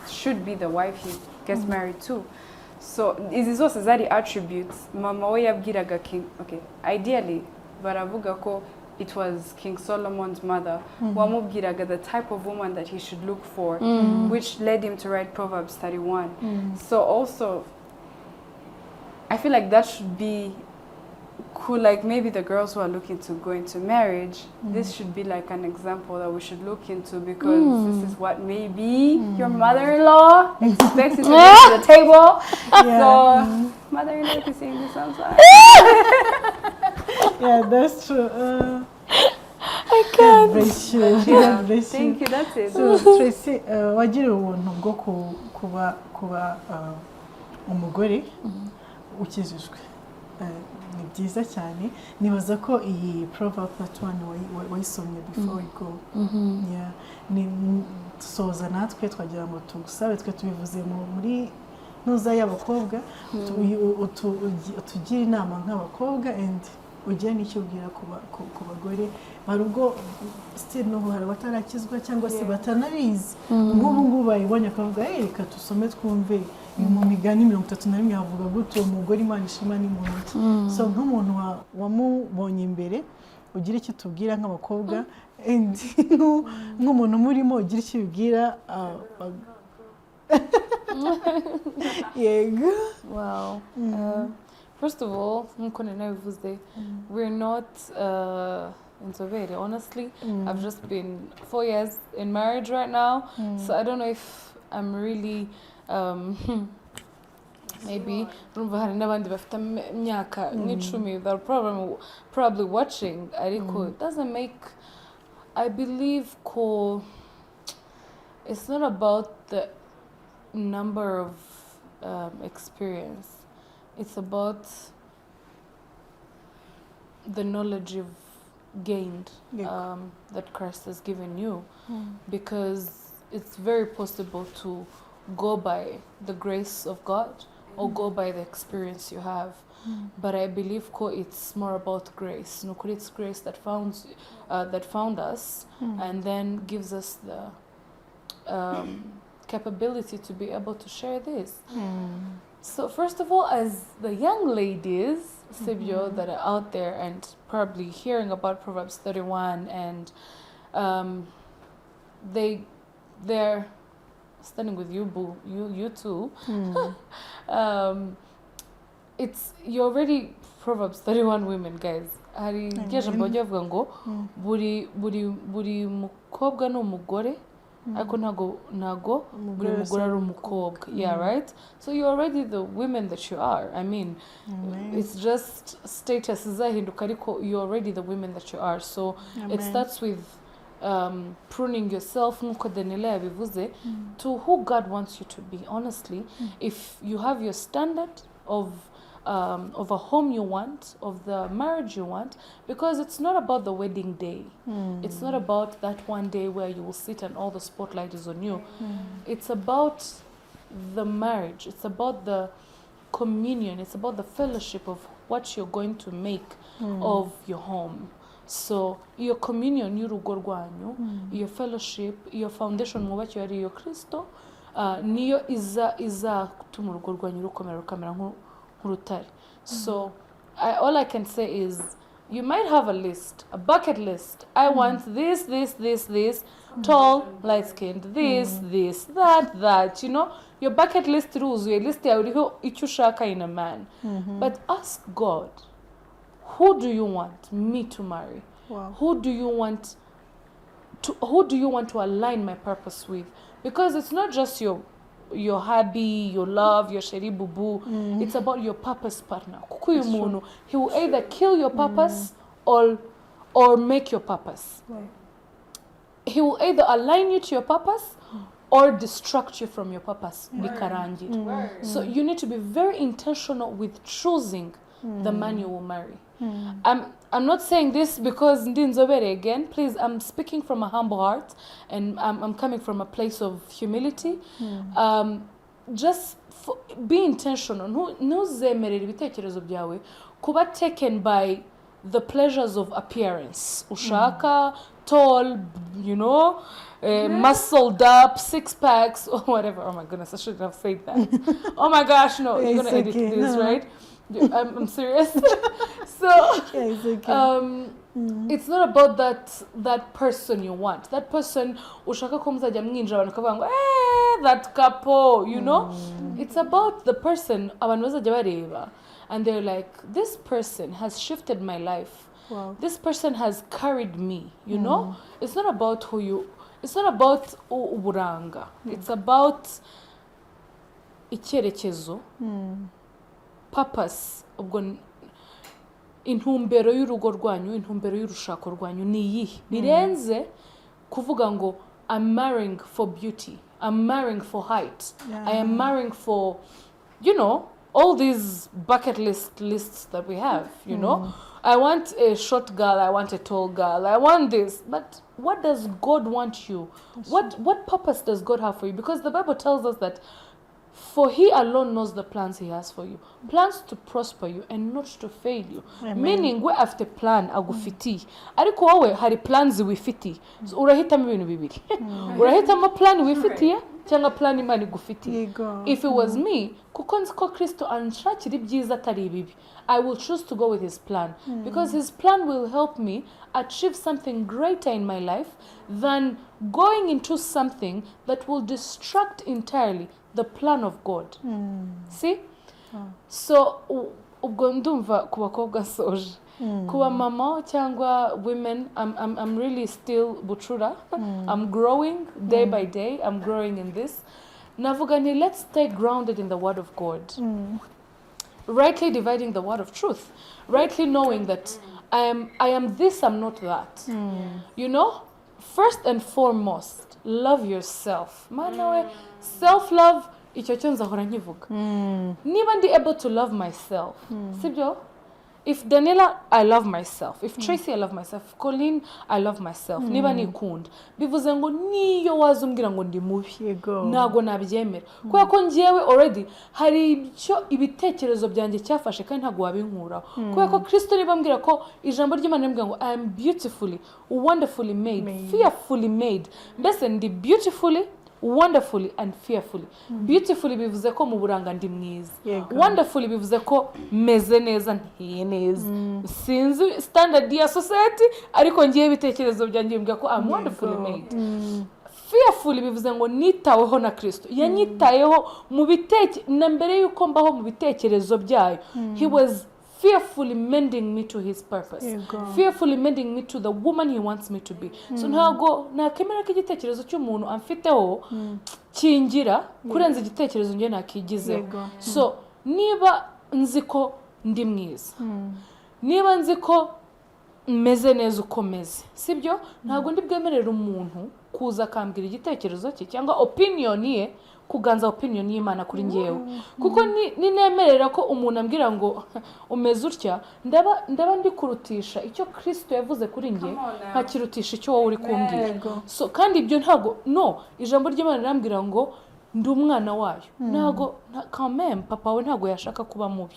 [SPEAKER 3] should be the wife he gets married to. So izi zose zari attributes mama we yabwiraga King. Okay, ideally baravuga ko it was King Solomon's mother wamubwiraga the type of woman that he should look for, which led him to write Proverbs 31. So also I feel like that should be cool, like maybe the girls who are looking to go into marriage, this should be like an example that we should look into, because this is what maybe your mother-in-law expects you to bring to the table. So mother-in-law, if you sing this, I'm sorry.
[SPEAKER 1] That's true.
[SPEAKER 2] I can't.
[SPEAKER 3] Thank you, that's it.
[SPEAKER 1] So Tracy, wagira ubuntu bwo kuba umugore ukijijwe. Ni byiza cyane. Nibaza ko iyi Proverbs 31 wayisomye before we go. Ni soza natwe twagira ngo tugusabe, twe tubivuze muri ntuza y'abakobwa, tugira inama nk'abakobwa, and ugire n'icyo ubwira ku bagore barugo still no hari batarakizwa cyangwa se batanabizi. Ngubu bayibonye akavuga reka tusome twumve Mumigani 31 havuga gutyo umugore Imana ishima ni muntu. So nk'umuntu wamubonye imbere ugira icyo tubwira nk'abakobwa, and nk'umuntu murimo ugira icyo ubwira yego.
[SPEAKER 2] Wow. First of all, nkuko nanabivuze, we're not inzobere. Honestly, I've just been 4 years in marriage right now, so I don't know if I'm really maybe urumva hari n'abandi bafite imyaka nk'icumi that are probably watching, ariko it doesn't make, I believe ko it's not about the number of experience. It's about the knowledge you've gained that Christ has given you, because it's very possible to go by the grace of God or go by the experience you have. But I believe it's more about grace. No, it's grace that found us and then gives us the capability to be able to share this. So first of all, as the young ladies, ibyo, that are out there and probably hearing about Proverbs 31, and they're standing with you, boo, you too. You already Proverbs 31 women, guys. Hari ijambo ryavuga ngo buri mukobwa n'umugore, ariko ntago buri mugore ari umukobwa. Yeah, right? So you're already the women that you are. I mean, it's just status izahinduka, ariko you're already the women that you are. So it starts with pruning yourself, nkuko Daniela yabivuze, to who God wants you to be. Honestly, if you have your standard of a home you want, of the marriage you want, because it's not about the wedding day. It's not about that one day where you will sit and all the spotlight is on you. It's about the marriage. It's about the communion. It's about the fellowship of what you're going to make of your home. So your communion, y'urugo rwanyu, your fellowship, your foundation mwubakiwe ari yo Kristo, niyo izatuma urugo rwanyu rukomera nk'urutare. So all I can say is, you might have a list, a bucket list. I want this, tall, light-skinned, this, that, you know. Your bucket list iruzuye, list yawe iriho icyo ushaka in a man. But ask God, who do you want me to marry?
[SPEAKER 1] Wow.
[SPEAKER 2] Who do you want to align my purpose with? Because it's not just your hubby, your love, your sheri bubu. It's about your purpose partner. Kuku umuntu, he will either kill your purpose or make your purpose.
[SPEAKER 1] Right.
[SPEAKER 2] He will either align you to your purpose or distract you from your purpose. Bikarangira. So you need to be very intentional with choosing the man you will marry. I'm not saying this because ndinzobere again. Please, I'm speaking from a humble heart, and I'm coming from a place of humility. Just be intentional. Ntuzemerere ibitekerezo byawe kuba taken by the pleasures of appearance. Ushaka, tall, you know, muscled up, 6 packs, or whatever. Oh my goodness, I shouldn't have said that. Oh my gosh, no, you're gonna edit this, right? I'm serious. So it's not about that person you want. That person ushaka ko muzajya mwinjira abantu kavuga ngo that couple, you know. It's about the person abantu bazajya bareba and they're like, this person has shifted my life.
[SPEAKER 1] Wow.
[SPEAKER 2] This person has carried me, you know. It's not about it's not about uburanga. It's about icyerekezo. Purpose, ubwo intumbero y'urugo rwanyu, intumbero y'urushako rwanyu ni iyihe? Birenze kuvuga ngo I'm marrying for beauty, I'm marrying for height, I am marrying for, you know, all these bucket lists that we have, you know. I want a short girl, I want a tall girl, I want this. But what does God want you? What purpose does God have for you? Because the Bible tells us that for he alone knows the plans he has for you. Plans to prosper you and not to fail you. Amen. Meaning we afite plan agufitiye. Ariko wowe hari plans wifitiye. So urahitamo ibintu bibiri. Urahitamo plan wifitiye cyangwa plan Imana igufitiye. If it was me, kuko nzi ko Kristo anshakira ibyiza atari ibibi, I will choose to go with his plan. Because his plan will help me achieve something greater in my life than going into something that will distract entirely the plan of God. See? So ubwo ndumva ku bakobwa soje. Kuba mama cyangwa women, I'm really still bucura. I'm growing day by day. I'm growing in this. Navuga ni let's stay grounded in the word of God. Rightly dividing the word of truth. Rightly knowing that I am this, I'm not that. You know? First and foremost, love yourself. Manawe, self-love, icyo cyo nzahora nkivuga. Niba ndi able to love myself, sibyo? If Daniela, I love myself. If Tracy, I love myself. If Colleen, I love myself. Niba nikunda. Bivuze ngo niyo wazumbwira ngo ndi mubi. Nago nabyemera. Kuko ko ngiyewe already hari icyo ibitekerezo byanjye cyafashe kandi ntago wabinkuraho. Kuko ko Kristo niba mbwira ko ijambo ry'Imana rimbwira ngo I am beautifully, wonderfully made, fearfully made. Mbese ndi beautifully, wonderfully and fearfully. Beautifully bivuze ko mu buranga ndi mwiza. Wonderfully bivuze ko meze neza ntiye neza. Sinzi standard ya society ariko ngiye ibitekerezo byanjye mbwira ko I'm wonderfully made. Fearfully bivuze ngo nitaweho na Kristo. Yanyitayeho mu na mbere yuko mbaho mu bitekerezo byayo. He was fearfully mending me to his purpose. Fearfully mending me to the woman he wants me to be. So ntago nakemera ko igitekerezo cy'umuntu amfiteho kingira kurenza igitekerezo ngiye nakigizeho. So niba nzi ko ndi mwiza, niba nzi ko meze neza uko meze, sibyo? Ntago ndi bwemerera umuntu kuza akambwira igitekerezo cye cyangwa opinion ye kuganza opinion y'Imana kuri ngewe. Kuko ni nemerera ko umuntu ambwira ngo umeze utya, ndaba ndi kurutisha icyo Kristo yavuze kuri nge, nkakirutisha icyo wowe uri kumbwira. So kandi ibyo ntago ijambo ry'Imana rirambwira ngo ndi umwana wayo. Ntago quand même papa we ntago yashaka kuba mubi.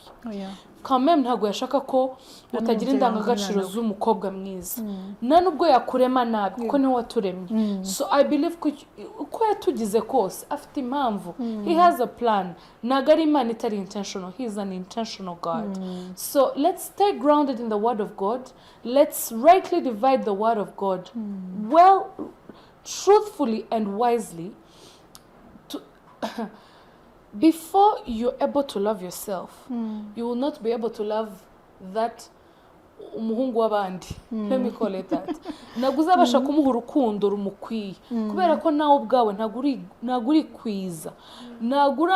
[SPEAKER 2] Quand même ntago yashaka ko utagira indangagaciro z'umukobwa mwiza. Nubwo yakurema nabi kuko niwe waturemye. So I believe ko yatugize kose afite impamvu. He has a plan. Ntago ari Imana itari intentional. He is an intentional God. So let's stay grounded in the word of God. Let's rightly divide the word of God. Well, truthfully and wisely. Before you're able to love yourself, you will not be able to love that umuhungu w'abandi. Let me call it that. Ntabwo uzabasha kumuha urukundo rumukwiye kubera ko nawe ubwawe ntabwo uri kwiza, ntabwo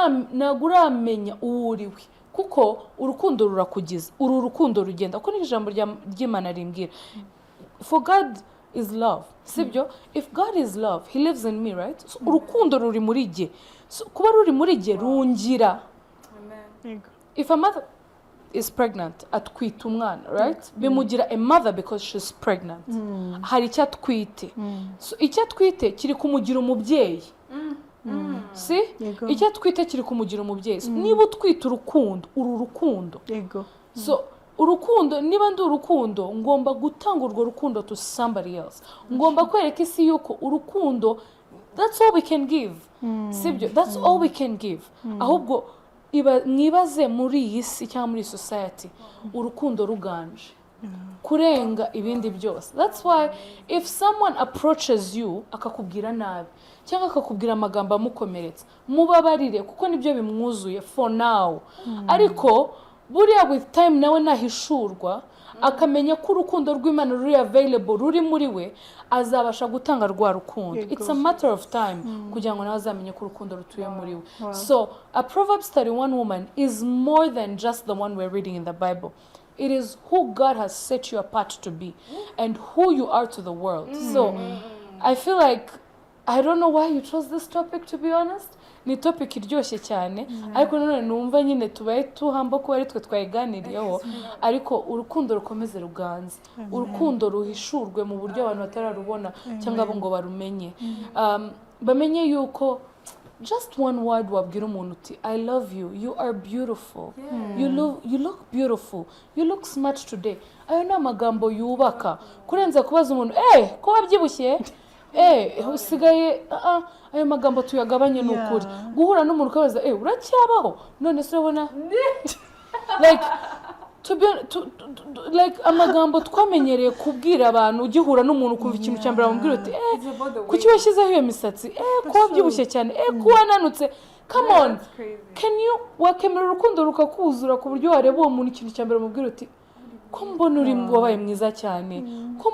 [SPEAKER 2] uramenya uwo uriwe, kuko urukundo rurakugiza, uru rukundo rugenda kuko n'ijambo ry'Imana rimbwira for God is love, sibyo? If God is love, he lives in me, right? So urukundo ruri muri jye. So kuba ruri muri jye rungira. Amen. If a mother is pregnant atwite umwana, right? Bimugira a mother because she's pregnant. Hari icyo atwite. So icyo atwite kiri kumugira umubyeyi. See? Icyo atwite kiri kumugira umubyeyi. So, niba utwite urukundo, uru rukundo. So urukundo, niba ndi urukundo, ngomba gutanga urwo rukundo to somebody else. Ngomba kwereka isi yuko urukundo, that's all we can give. Sibyo? That's all we can give. Ahubwo mwibaze muri iyi si cyangwa muri society, urukundo ruganje kurenga ibindi byose. That's why if someone approaches you akakubwira nabi cyangwa akakubwira amagambo amukomeretsa, mubabarire kuko nibyo bimwuzuye for now. Ariko buriya with time nawe nahishurwa akamenya ko urukundo rw'Imana ruri available, ruri muri we, azabasha gutanga rwa rukundo. It's a matter of time kugira ngo nawe azamenye ko urukundo rutuye muri we. So a Proverbs 31 woman is more than just the one we're reading in the Bible. It is who God has set you apart to be and who you are to the world. So I feel like, I don't know why you chose this topic, to be honest. Ni topic iryoshye cyane, ariko none numva nyine tubaye tuhamba ko ari twe twayiganiriyeho, ariko urukundo rukomeze ruganze, urukundo ruhishurwe mu buryo abantu batararubona cyangwa abo ngo barumenye. Bamenye yuko just one word wabwira umuntu uti I love you, you are beautiful, you look beautiful, you look smart today. Ayo ni amagambo yubaka kurenza kubaza umuntu ko wabyibushye, usigaye ayo magambo tuyagabanye n'ukuri. Guhura n'umuntu ukabaza uracyabaho, none se urabona like like amagambo twamenyereye kubwira abantu, ugihura n'umuntu kumva ikintu cyambere bamubwira uti kuki washyizeho iyo misatsi, ko wabyibushye cyane, ko wananutse. come
[SPEAKER 3] Yeah,
[SPEAKER 2] on
[SPEAKER 3] that's crazy.
[SPEAKER 2] can you wakemera urukundo rukakuzura ku buryo wareba uwo muntu ikintu cya mbere umubwira uti ko mbona uri wabaye mwiza cyane ko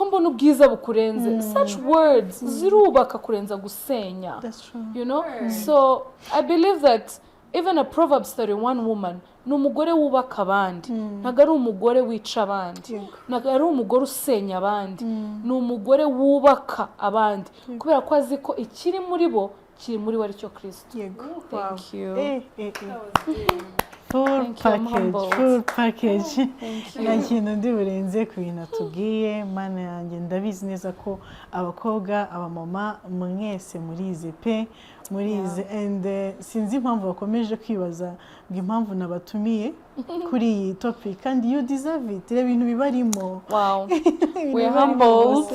[SPEAKER 2] mbona ubwiza bukurenze such words zirubaka kurenza gusenya.
[SPEAKER 1] That's true.
[SPEAKER 2] You know, so I believe that even a Proverbs 31 woman ni umugore wubaka abandi, ntabwo ari umugore wica abandi, ntabwo ari umugore usenya abandi, ni umugore wubaka abandi kubera ko azi ko ikiri muri bo kiri muri we aricyo Kristo. Thank you.
[SPEAKER 1] Full
[SPEAKER 2] Thank
[SPEAKER 1] package. Nta kintu ndi burenze ku bintu atubwiye. Mana yanjye ndabizi neza ko abakobwa abamama mwese murize pe murize and sinzi impamvu bakomeje kwibaza ngo impamvu nabatumiye kuri iyi topic kandi you deserve it. Reba ibintu bibarimo.
[SPEAKER 2] Wow. We're humbled.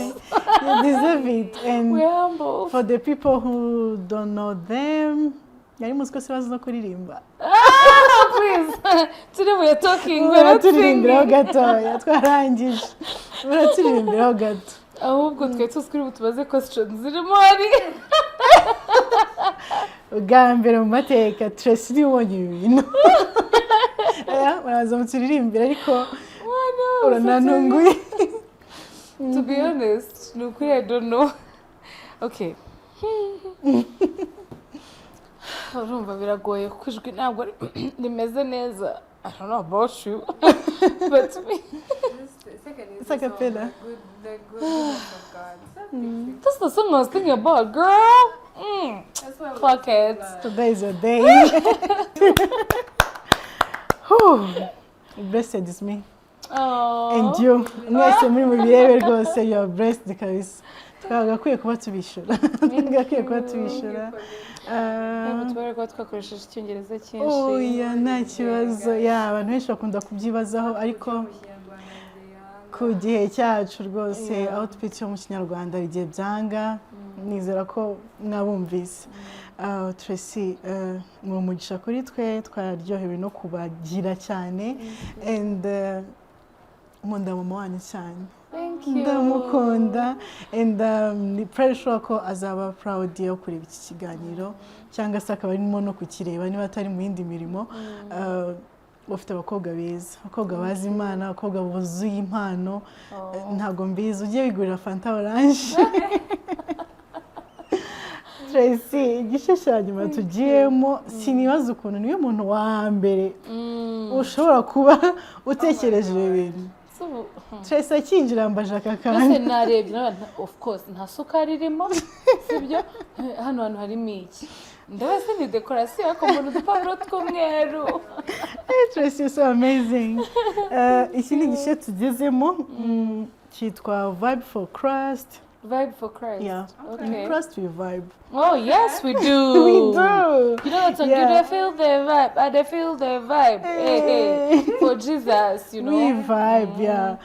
[SPEAKER 1] You deserve it. And
[SPEAKER 2] We're humbled.
[SPEAKER 1] for the people who don't know them, yari muzi ko sibazi no kuririmba.
[SPEAKER 2] Please. Today we are talking.
[SPEAKER 1] We're
[SPEAKER 2] We're
[SPEAKER 1] not
[SPEAKER 2] not
[SPEAKER 1] turirimbiraho
[SPEAKER 2] singing.
[SPEAKER 1] gatoya twarangije. We're turirimbiraho gato.
[SPEAKER 2] Ahubwo twe tuzikuri butubaze questions zirimo hari.
[SPEAKER 1] Ubwa mbere mu mateka Tracy nibonye ibi bintu. Baraza muturirimbira ariko uranantunguye.
[SPEAKER 2] To be honest, nukuri I don't know. Okay. Urumva biragoye kuko ijwi ntabwo rimeze neza. I don't know about you. But me.
[SPEAKER 1] It's like a pillar.
[SPEAKER 3] The goodness of God.
[SPEAKER 2] That's the song I was thinking about, girl.
[SPEAKER 3] That's why
[SPEAKER 2] Fuck it.
[SPEAKER 1] Today is your day. Blessed is me.
[SPEAKER 2] Oh.
[SPEAKER 1] And you. Mwese muri mu birebe rwose you are blessed kabisa. Twagakwiye kuba tubishura. Twagakwiye kuba tubishura.
[SPEAKER 2] Tubare ko twakoresheje icyongereza cyinshi.
[SPEAKER 1] Oya nta kibazo. Ya abantu benshi bakunda kubyibazaho ariko ku gihe cyacu rwose aho twitse mu kinyarwanda igihe byanga nizera ko mwabumvise. Tracy mu mugisha kuri twe twararyohewe no kubagira cyane and nkunda mama wanyu cyane.
[SPEAKER 2] Thank you.
[SPEAKER 1] Ndamukunda and ni pretty sure ko azaba proud yo kureba iki kiganiro cyangwa se akaba arimo no kukireba niba atari mu yindi mirimo. Bafite abakobwa beza, abakobwa bazi Imana, abakobwa buzuye impano. Ntago mbizi ugiye wigurira Fanta Orange. Tracy igice cya nyuma tugiyemo sinibaza ukuntu niwe muntu wa mbere ushobora kuba utekereje ibintu. Tracy akinjira mbaje aka kantu.
[SPEAKER 2] Ese narebye of course nta sukari irimo sibyo hano harimo iki ndabase ni decoration ariko mbona udupapuro tw'umweru.
[SPEAKER 1] Tracy is so amazing. Iki ni igice tugezemo cyitwa Vibe for Christ.
[SPEAKER 2] Vibe for Christ.
[SPEAKER 1] Yeah.
[SPEAKER 2] Okay.
[SPEAKER 1] In Christ we vibe.
[SPEAKER 2] Oh yes we do.
[SPEAKER 1] We do.
[SPEAKER 2] You know what song?
[SPEAKER 1] Yeah.
[SPEAKER 2] You feel the vibe. I feel the vibe. Hey. For Jesus, you know.
[SPEAKER 1] We vibe, yeah.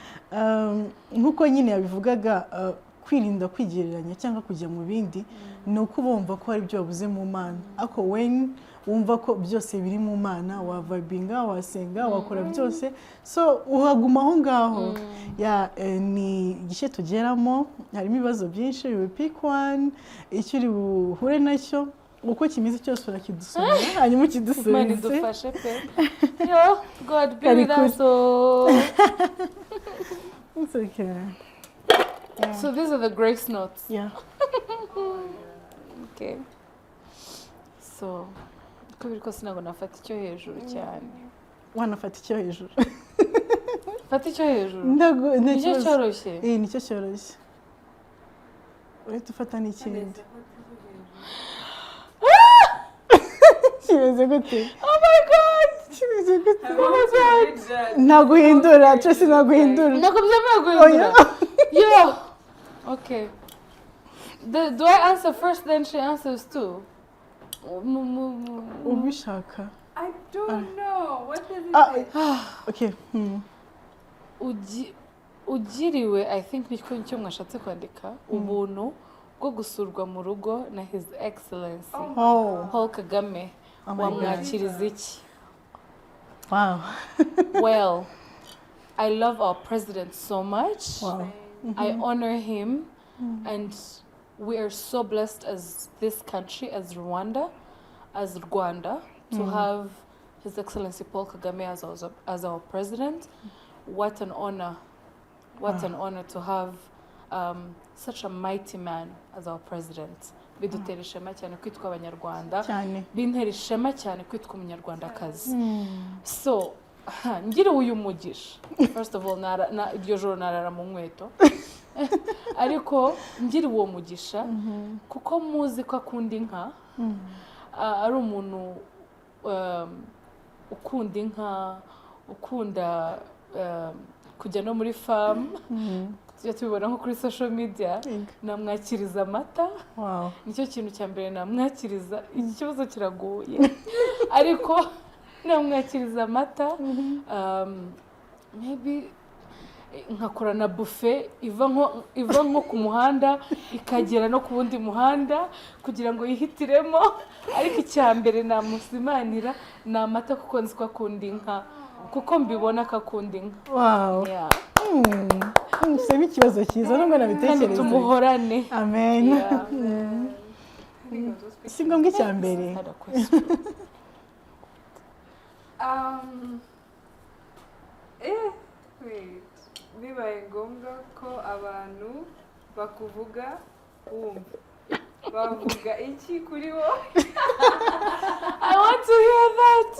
[SPEAKER 1] Nkuko nyine yabivugaga kwirinda kwigereranya cyangwa kujya mu bindi ni uko bumva ko hari ibyo babuze mu Mana. Ako when wumva ko byose biri mu Mana wa vibinga wasenga wakora byose so uhaguma aho ngaho. Ya ni igice tugeramo harimo ibibazo byinshi we pick one icyo uri buhure nacyo uko kimeze cyose urakidusomera hanyuma ukidusubize.
[SPEAKER 2] Imana idufashe pe. Yo God be with us all.
[SPEAKER 1] It's okay. Yeah.
[SPEAKER 2] So these are the grace notes.
[SPEAKER 1] Yeah.
[SPEAKER 2] Okay. So kubera ko sinago nafata icyo hejuru cyane.
[SPEAKER 1] Wanafata icyo hejuru.
[SPEAKER 2] Fata icyo hejuru.
[SPEAKER 1] Nicyo
[SPEAKER 2] cyoroshye.
[SPEAKER 1] Nicyo cyoroshye. Uretse ufata n'ikindi. Kimeze gute?
[SPEAKER 2] Oh my God!
[SPEAKER 1] Kimeze gute? Naguhindura, Tracy naguhindura.
[SPEAKER 2] Nakubyemeye guhindura. Yo. Okay. Do I answer first then she answers too?
[SPEAKER 1] Ubishaka.
[SPEAKER 3] I don't know. What does it say?
[SPEAKER 1] Okay.
[SPEAKER 2] Ugiriwe I think nicyo mwashatse kwandika ubuntu bwo gusurwa mu rugo na his excellency Paul Kagame wamwakiriza iki?
[SPEAKER 1] Wow.
[SPEAKER 2] Well, I love our president so much.
[SPEAKER 1] Wow.
[SPEAKER 2] I honor him and we are so blessed as this country, as Rwanda. as Rwanda to have His Excellency Paul Kagame as our president. What an honor. What an honor to have such a mighty man as our president. Bidutera ishema cyane kwitwa abanyarwanda. Bintera ishema cyane kwitwa umunyarwandakazi. So, ngira uyu mugisha. First of all, iryo joro narara mu nkweto. Ariko ngira uwo mugisha kuko muzi ko akunda inka. Ari umuntu ukunda inka, ukunda kujya no muri farm. Tujya tubibona nko kuri social media. Namwakiriza amata. Nicyo kintu cya mbere namwakiriza. Iki kibazo kiragoye. Ariko namwakiriza amata. Maybe nkakora na buffet iva nko ku muhanda ikagera no ku wundi muhanda kugira ngo yihitiremo. Ariko icya mbere namusimanira ni amata kuko nzi ko akunda inka, kuko mbibona ko akunda inka.
[SPEAKER 1] Sema ikibazo cyiza nubwo nabitekereza.
[SPEAKER 2] Kandi tumuhorane.
[SPEAKER 1] Amen. Si ngombwa icya mbere.
[SPEAKER 3] Wait. Bibaye ngombwa ko abantu bakuvuga wumva bavuga iki kuri wowe?
[SPEAKER 2] I want to hear that.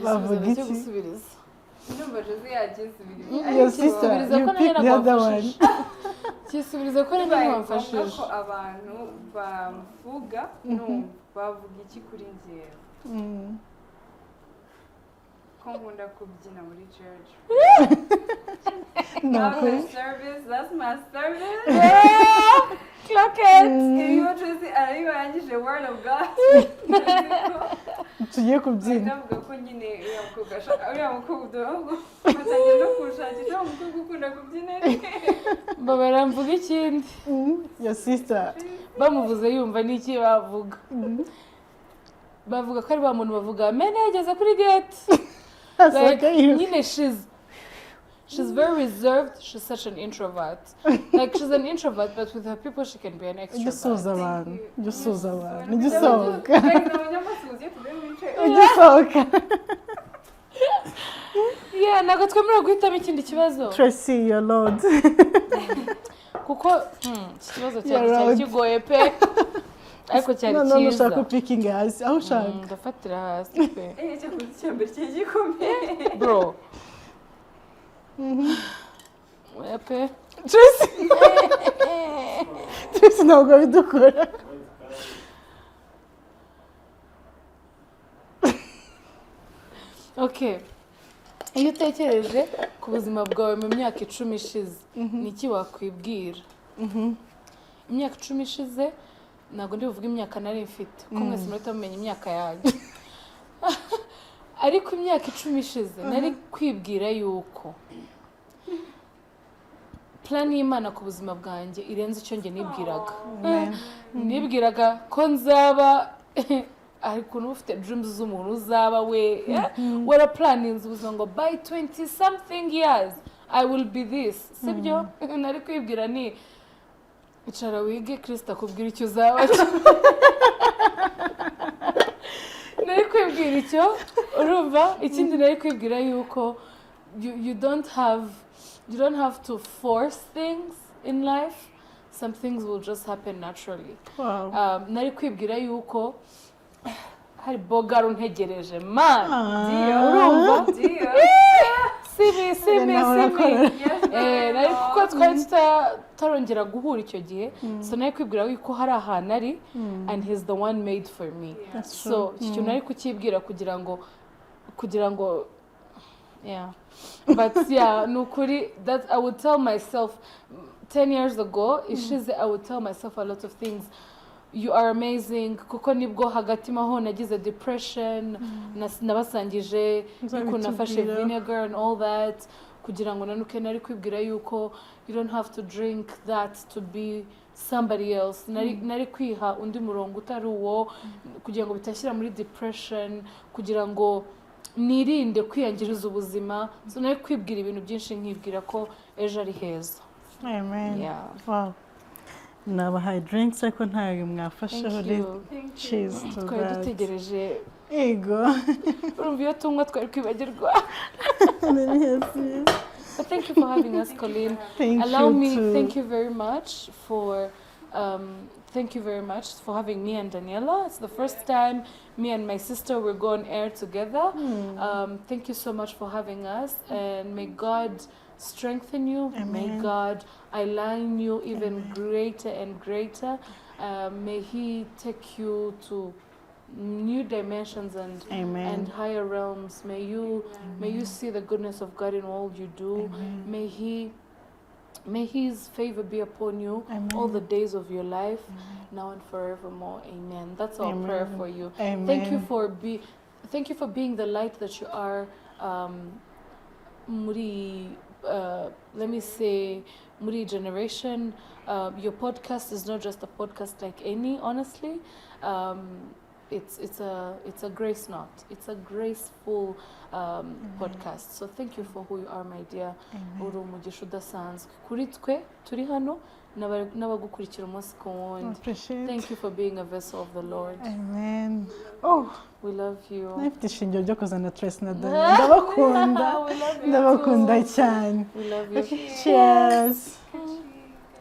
[SPEAKER 1] Bavuga iki?
[SPEAKER 3] Numva Jose yagisubiriza.
[SPEAKER 1] Your sister, you pick the other one.
[SPEAKER 2] Kisubiriza ko nari namfashije.
[SPEAKER 3] Ko abantu bavuga bavuga iki kuri njyewe? Ko nkunda kubyina muri church. That's my service.
[SPEAKER 2] Clock it.
[SPEAKER 3] Iyo Jose arayibangije word of God.
[SPEAKER 1] Tugiye kubyina.
[SPEAKER 3] Ndavuga ko nyine uriya mukobwa batangiye no kushakisha umukobwa ukunda kubyina.
[SPEAKER 2] Babara mvuga ikindi.
[SPEAKER 1] Your sister.
[SPEAKER 2] Bamuvuze yumva n'iki bavuga. Bavuga ko ari ba muntu bavuga amen yageze kuri gate. Nyine she's very reserved. She's such an introvert. Like she's an introvert, but with her people she can be an extrovert.
[SPEAKER 1] Gisoza abantu. Gisoka.
[SPEAKER 2] Yeah, ntabwo twemerewe guhitamo ikindi kibazo.
[SPEAKER 1] Tracy, your lord.
[SPEAKER 2] Kuko iki kibazo cyari kigoye pe. Ariko cyari cyiza.
[SPEAKER 1] No, ushaka picking hasi. Aho ushaka?
[SPEAKER 2] Ndafatira hasi pe.
[SPEAKER 3] Icyo kuzi cyambere cy'igikomeye.
[SPEAKER 2] Bro. Pe.
[SPEAKER 1] Tracy ntabwo bidukora.
[SPEAKER 2] Okay. Iyo utekereje ku buzima bwawe mu myaka 10 ishize, ni iki wakwibwira? Imyaka 10 ishize ntabwo ndi buvuga imyaka nari mfite, ko mwese mureta mumenye imyaka yanjye. Ariko imyaka 10 ishize nari kwibwira yuko plan y'Imana ku buzima bwanjye irenze icyo nge nibwiraga. Nibwiraga ko nzaba ariko n'ufite dreams z'umuntu uzaba we wara plannings ubuzima ngo by 20 something years I will be this. Sibyo? Nari kwibwira ni icara wige Kristo akubwira icyo uzaba. Nari kwibwira icyo urumva ikindi nari kwibwira yuko you don't have to force things in life. Some things will just happen naturally. Nari kwibwira yuko hari boga runtegereje man. Urumva? Simi. Nari kuko twari tarongera guhura icyo gihe. So nari kwibwira yuko hari ahantu ari and he's the one made for me. So icyo nari kukibwira kugira ngo yeah. But yeah, nukuri that I would tell myself 10 years ago, ishize I would tell myself a lot of things. You are amazing. Kuko nibwo hagati maho nagize depression, nabasangije yuko nafashe vinegar and all that. Kugira ngo nanuke nari kwibwira yuko you don't have to drink that to be somebody else. Nari kwiha undi murongo utari uwo kugira ngo bitashyira muri depression, kugira ngo nirinde kwiyangiriza ubuzima sinari kwibwira ibintu byinshi nkibwira ko ejo ari heza.
[SPEAKER 1] Amen.
[SPEAKER 2] Yeah.
[SPEAKER 1] Wow. Nabahaye drinks ariko ntayo mwafasheho
[SPEAKER 2] Thank
[SPEAKER 1] rero.
[SPEAKER 2] you.
[SPEAKER 1] Cheers to
[SPEAKER 2] Twari
[SPEAKER 1] that.
[SPEAKER 2] dutegereje
[SPEAKER 1] Ego.
[SPEAKER 2] urumva iyo tunywa twari kwibagirwa.
[SPEAKER 1] Yes, yes.
[SPEAKER 2] But thank you for having us, Colleen.
[SPEAKER 1] Thank
[SPEAKER 2] Allow
[SPEAKER 1] you
[SPEAKER 2] me,
[SPEAKER 1] too.
[SPEAKER 2] thank you very much for having me and Daniela. It's the first time me and my sister will go on air together. Thank you so much for having us, and may God strengthen you.
[SPEAKER 1] Amen.
[SPEAKER 2] May God align you even greater and greater. May He take you to new dimensions and
[SPEAKER 1] Amen.
[SPEAKER 2] higher realms. May you see the goodness of God in all you do. May His favor be upon you all the days of your life, now and forevermore. Amen. That's our prayer for you.
[SPEAKER 1] Amen.
[SPEAKER 2] Thank you for being the light that you are. Muri, let me say, Muri generation. Your podcast is not just a podcast like any. Honestly, it's a grace knot. It's a graceful podcast. So thank you for who you are, my dear. Uri umugisha udasanzwe kuri twe turi hano n'abagukurikira umunsi ku wundi. Thank you for being a vessel of the Lord.
[SPEAKER 1] Amen. Oh,
[SPEAKER 2] we love you.
[SPEAKER 1] nafite ishingiro ryo kuzana Trace na Daniel. Ndabakunda.
[SPEAKER 2] We love you
[SPEAKER 1] Ndabakunda
[SPEAKER 2] too.
[SPEAKER 1] cyane.
[SPEAKER 2] We love you.
[SPEAKER 1] Cheers.